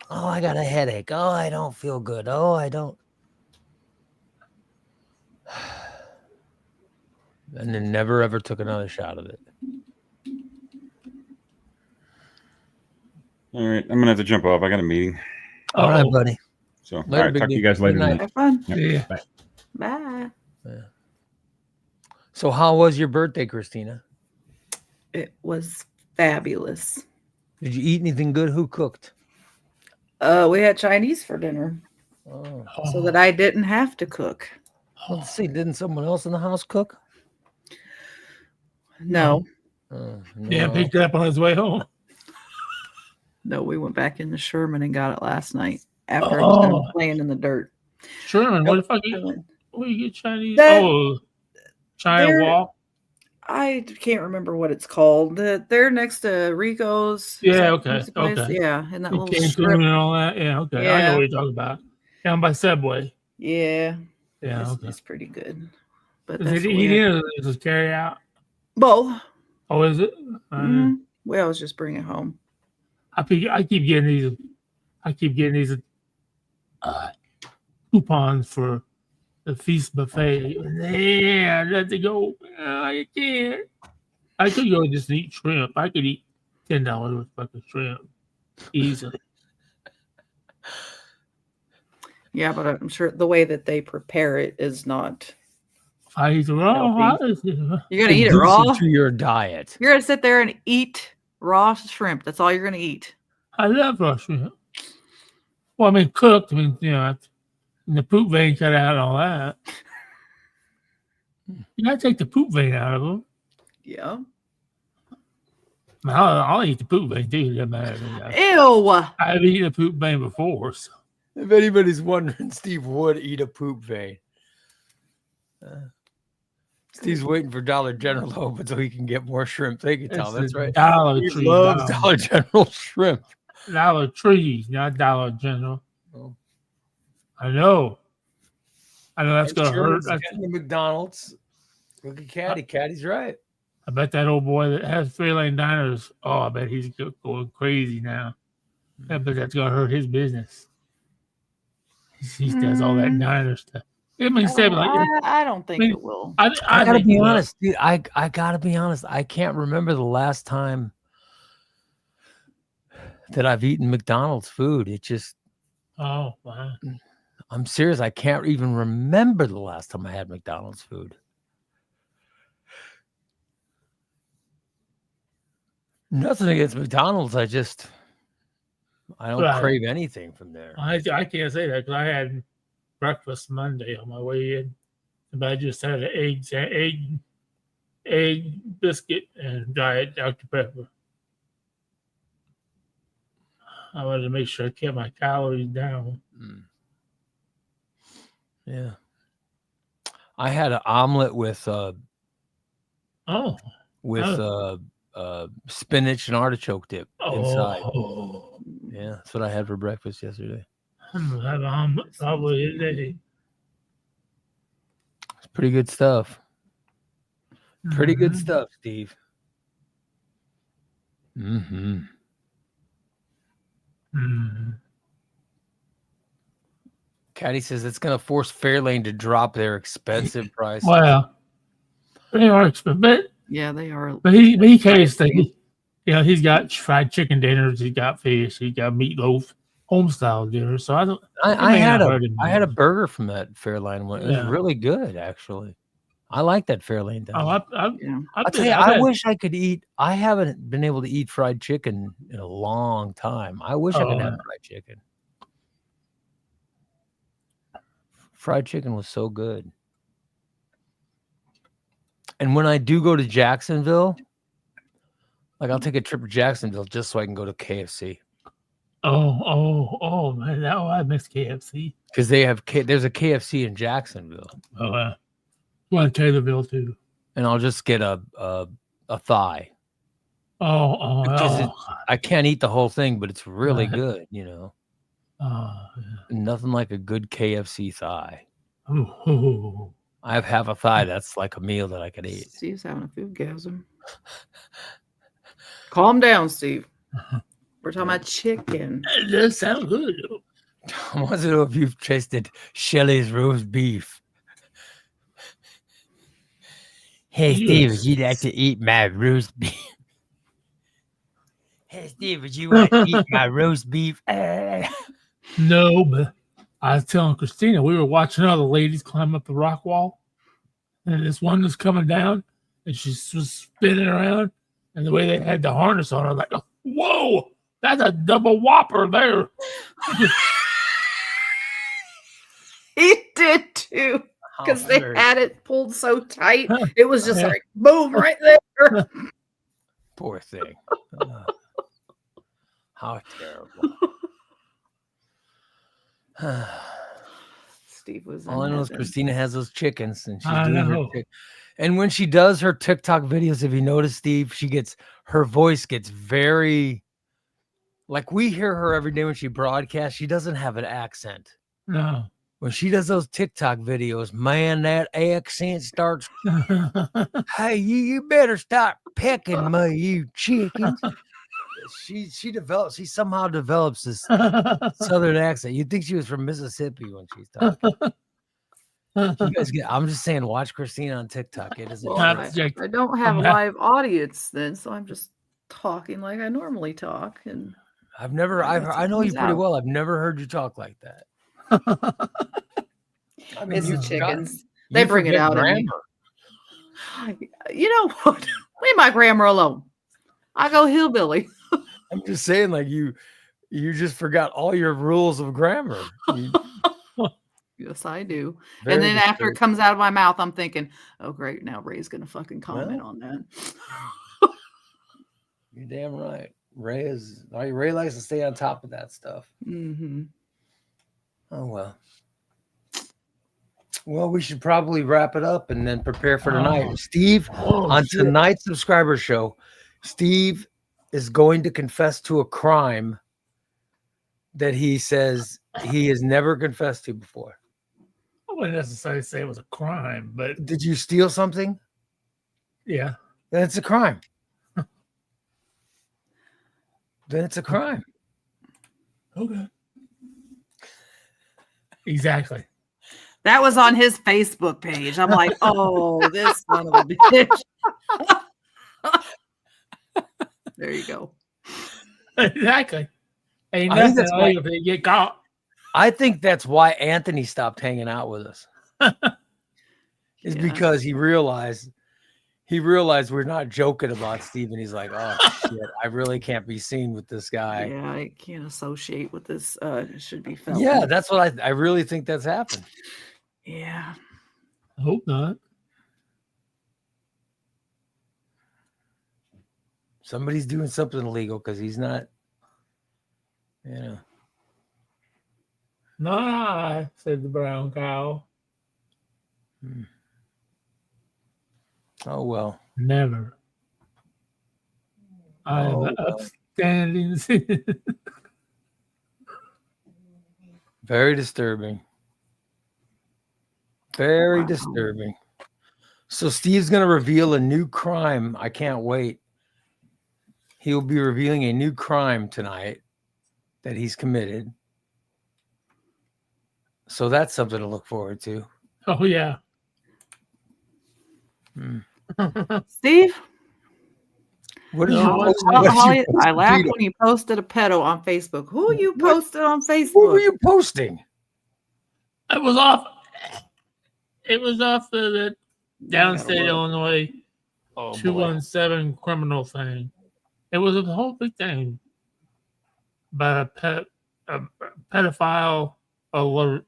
Oh, I got a headache. Oh, I don't feel good. Oh, I don't. And then never ever took another shot of it. all right, I'm going to have to jump off. I got a meeting. All right, buddy. So, all Later, right, big talk to you dude. guys later. Good night. tonight. Have fun. Yeah. Bye. Bye. So how was your birthday, Christina? It was fabulous. Did you eat anything good? Who cooked? We had Chinese for dinner Oh, so that I didn't have to cook. let's see. Didn't someone else in the house cook? No, Yeah, no. picked it up on his way home. no, we went back into Sherman and got it last night after I was done playing in the dirt. Sherman, what the fuck? I went- Where you get Chinese? That- China there- Wall. I can't remember what it's called. They're next to Rico's. Yeah, Is that okay, the place? okay. Yeah, in that You little came strip. through and all that. Yeah, okay. I Yeah. know what you're talking about. Down by Subway. Yeah, Yeah, it's, okay. it's pretty good. But Is that's it what we eating had. or is it carry out? Both. Oh, is it? Mhm. We always just bring it home. I keep getting these coupons for the feast buffet. Yeah, I let it go. I can't. I could go just eat shrimp. I could eat $10 worth of fucking shrimp easily. Yeah, but I'm sure the way that they prepare it is not. If I eat it raw, Healthy. I- You're gonna eat it raw. To your diet. You're gonna sit there and eat Raw shrimp. That's all you're gonna eat. I love raw shrimp. Well, I mean, cooked. I mean, and the poop vein cut out and all that. You gotta take the poop vein out of them. Yeah. I'll eat the poop vein too. Doesn't matter. Ew. I've eaten a poop vein before. So. If anybody's wondering, Steve would eat a poop vein. Steve's waiting for Dollar General to open so he can get more shrimp. Thank you, Tom. That's right. Dollar He Tree. loves Dollar General shrimp. Dollar Tree, not Dollar General. Oh. I know that's gonna hurt. It's getting the McDonald's. Look at Caddy. Caddy's right. I bet that old boy that has 3-lane diners. Oh, I bet he's going crazy now. I bet that's gonna hurt his business. He does all that diner stuff. I mean, I don't think it will. I gotta think be it will. honest, dude. I gotta be honest. I can't remember the last time that I've eaten McDonald's food. It just, Oh, wow. I'm serious. I can't even remember the last time I had McDonald's food. Nothing against McDonald's. I don't Right. crave anything from there. I can't say that because I had breakfast Monday on my way in, but I just had an egg biscuit and diet Dr. Pepper. I wanted to make sure I kept my calories down. Mm. Yeah. I had an omelet with Oh, spinach and artichoke dip inside. oh, Yeah, that's what I had for breakfast yesterday. I'm gonna have an omelet probably today. It's pretty good stuff. Pretty good Mhm. stuff, Steve. Mm-hmm. Mhm. Caddy says it's going to force Fairlane to drop their expensive price. Well, they are expensive, Yeah, they are. but he carries things. He's got fried chicken dinners. He's got fish. He's got meatloaf, home style dinners. So I don't. I may had not a hurt him I had a much. burger from that Fairlane one. It was Yeah. really good, actually. I like that Fairlane Oh, diner. Yeah. I'll tell you, I wish I could eat. I haven't been able to eat fried chicken in a long time. I wish I could have fried chicken. Fried chicken was so good. And when I do go to Jacksonville, like I'll take a trip to Jacksonville just so I can go to KFC. Oh, man. I miss KFC. Because there's a KFC in Jacksonville. Oh, one Taylorville too. And I'll just get a thigh. Oh, I can't eat the whole thing, but it's really Right. good, Nothing like a good KFC thigh. oh. I have half a thigh. That's like a meal that I could eat. Steve's having a foodgasm. Calm down, Steve. We're talking about chicken. It does sound good. Though. I want to know if you've tasted Shelley's roast beef. Hey, Steve, would you like to eat my roast beef? Hey, Steve, would you like to eat my roast beef? No, but I was telling Christina we were watching other ladies climb up the rock wall, and this one was coming down, and she was spinning around, and the way they had the harness on, I was like, "Whoa, that's a double whopper there." He did too, because they Oh, had it pulled so tight. It was just like boom right there. poor thing. How terrible. Steve was. All I know is Christina has those chickens, and she's I doing her know. and when she does her TikTok videos, if you notice, Steve, her voice gets very like we hear her every day when she broadcasts. She doesn't have an accent. No. When she does those TikTok videos, man, that accent starts. Hey, you better stop pecking me, you chickens. She somehow develops this southern accent. You'd think she was from Mississippi when she's talking. You guys I'm just saying, watch Christina on TikTok. It is a Well, trip. I don't have a live audience then, so I'm just talking like I normally talk. And I know you pretty well. I've never heard you talk like that. I mean, it's the you chickens. forgot- They you bring it forget out in me. grammar. You know what? Leave my grammar alone. I go hillbilly. I'm just saying, like you just forgot all your rules of grammar. Yes, I do. Very And then after it disturbing. comes out of my mouth, I'm thinking, oh, great. Now Ray's going to fucking comment on that. You're damn right. Ray likes to stay on top of that stuff. Mm-hmm. Oh well. Well, we should probably wrap it up and then prepare for tonight. Oh. Steve, Oh, on shit. tonight's subscriber show, Steve is going to confess to a crime that he says he has never confessed to before. I wouldn't necessarily say it was a crime, but Did you steal something? yeah. Then it's a crime. Then it's a crime. Okay. Exactly. That was on his Facebook page. I'm like, oh, this son of a bitch. There you go. Exactly. Ain't I think nothing that's why- illegal if they get caught. I think that's why Anthony stopped hanging out with us. Is Yeah. because he realized we're not joking about Steve, and he's like, oh shit, I really can't be seen with this guy. Yeah, I can't associate with this. It should be felt. Yeah, that's what I really think that's happened. Yeah. I hope not. Somebody's doing something illegal because he's not, Not I, said the brown cow. Oh well. Never. I am Oh, an well. upstanding citizen. Very disturbing. Very Wow. disturbing. So Steve's gonna reveal a new crime. I can't wait. He'll be revealing a new crime tonight that he's committed. So that's something to look forward to. Oh, yeah. Hmm. Steve, What did No, you what- post? Oh, what did you Holly, post, I laughed Peter? when you posted a pedo on Facebook. Who you What? posted on What were Facebook? you posting? It was off. It was off the I gotta downstate look. Illinois Oh, 217 criminal thing. It was a whole big thing. But a pedophile alert.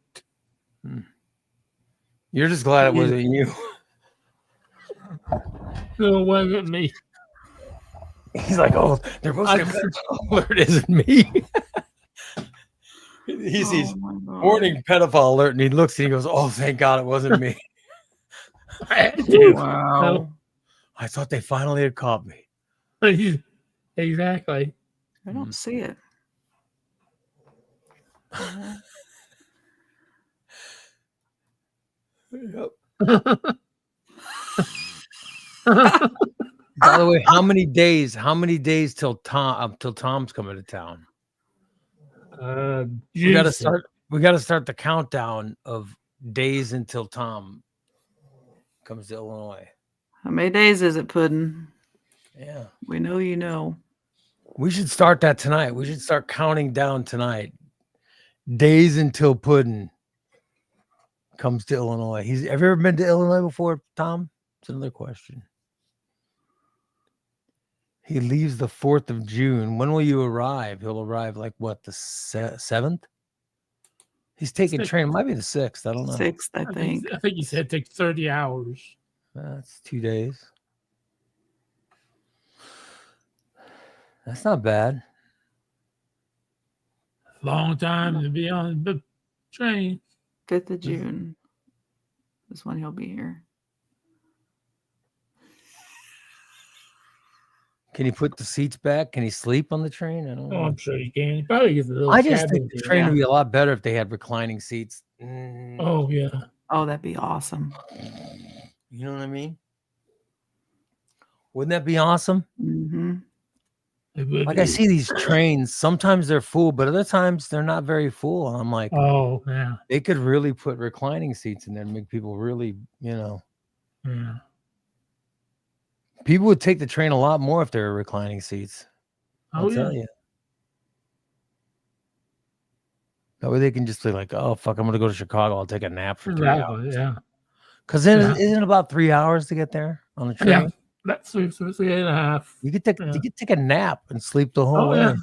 You're just glad it wasn't you. No, it wasn't me. He's like, oh, they're posting a pedophile alert. Isn't me. He sees Oh my God. warning pedophile alert, and he looks and he goes, oh, thank God it wasn't me. Dude, Wow. I thought they finally had caught me. Exactly. I don't see it. Yep. By the way, how many days till Tom's coming to town? We got to start the countdown of days until Tom comes to Illinois. How many days is it, Puddin'? Yeah. We know you know. We should start that tonight. We should start counting down tonight. Days until Puddin' comes to Illinois. Have you ever been to Illinois before, Tom? It's another question. He leaves the 4th of June. When will you arrive? He'll arrive like what, the 7th? He's taking Sixth. train. It might be the 6th. I don't know. 6th, I think. I think he said it takes 30 hours. That's 2 days. That's not bad. Long time to be on the train. 5th of June. This one he'll be here. Can he put the seats back? Can he sleep on the train? I don't Oh, know. I'm sure you can. He probably gets a little I just cabin think the there. train would be a lot better if they had reclining seats. Oh, yeah. Oh, that'd be awesome. You know what I mean? Wouldn't that be awesome? Mm-hmm. It would Like be. I see these trains, sometimes they're full, but other times they're not very full. And I'm like, Oh, yeah. they could really put reclining seats in there and make people really, Yeah. people would take the train a lot more if there were reclining seats. I'll Oh, yeah. tell you. That way they can just be like, oh, fuck, I'm going to go to Chicago. I'll take a nap for 3 hours. Exactly. Yeah. Because then Yeah. isn't it about 3 hours to get there on the train? Yeah. That's 3.5. You could take Yeah. you could take a nap and sleep the whole Oh, way. yeah.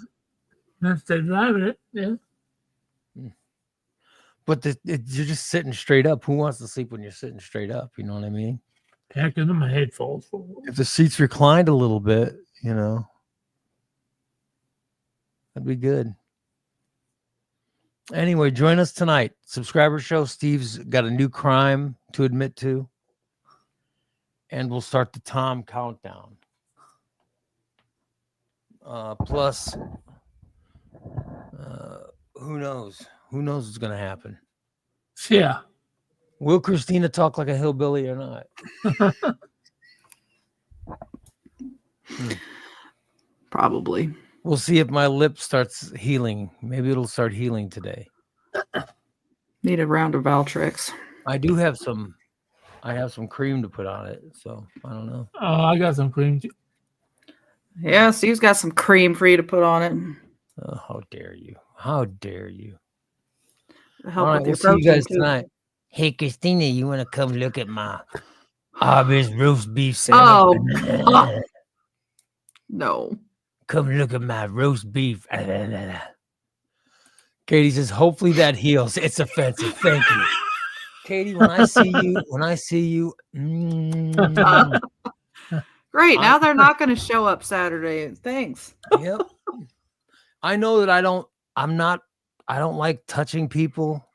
That's driving it. Yeah. But you're just sitting straight up. Who wants to sleep when you're sitting straight up? You know what I mean? Heck, into my head falls forward. If the seats reclined a little bit, that'd be good. Anyway, join us tonight. Subscriber show. Steve's got a new crime to admit to. And we'll start the Tom countdown. Plus, who knows? Who knows what's going to happen? Yeah. Will Christina talk like a hillbilly or not? Probably. We'll see if my lip starts healing. Maybe it'll start healing today. Need a round of Valtrex. I do have some. I have some cream to put on it, so I don't know. Oh, I got some cream too. Yeah, Steve's got some cream for you to put on it. Oh, how dare you? How dare you? To help All right, with we'll your see you protein, guys too. tonight. Hey, Christina, you want to come look at my Arby's roast beef Oh, sandwich? no. Come look at my roast beef. Katie says, hopefully that heals. It's offensive. Thank you. Katie, when I see you, Great. Now they're not going to show up Saturday. Thanks. yep. I know that I don't like touching people,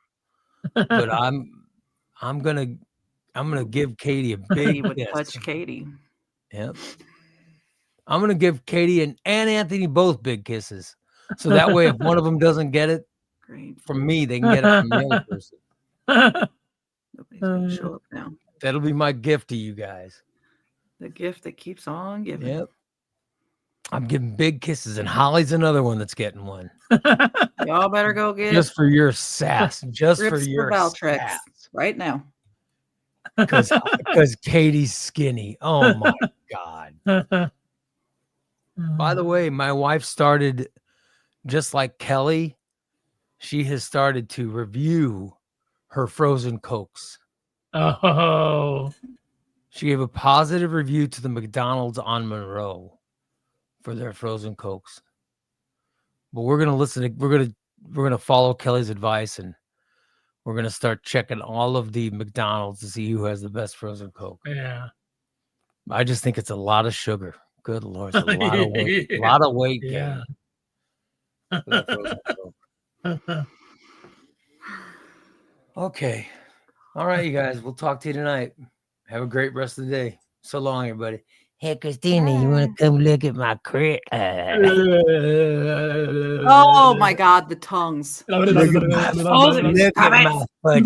but I'm gonna give Katie a He big would kiss. touch Katie. Yep. I'm gonna give Katie and Anthony both big kisses. So that way, if one of them doesn't get it Great. from me, they can get it from the other person. Nobody's going to show up now. That'll be my gift to you guys. The gift that keeps on giving. Yep. I'm giving big kisses, and Holly's another one that's getting one. Y'all better go get Just for your sass. Just for Rips for your Valtrex. sass. right now. Because Katie's skinny. Oh my God. By the way, my wife started, just like Kelly, she has started to review her frozen Cokes. Oh, She gave a positive review to the McDonald's on Monroe for their frozen Cokes. But we're gonna we're gonna follow Kelly's advice, and we're gonna start checking all of the McDonald's to see who has the best frozen Coke. yeah. I just think it's a lot of sugar. Good Lord, it's a lot of weight. A Yeah. lot of weight gain. Yeah. for that frozen Coke. Okay. All right, you guys. We'll talk to you tonight. Have a great rest of the day. So long, everybody. Hey, Christina, you want to come look at my crit? Oh my God, the tongues. Look at my fudge.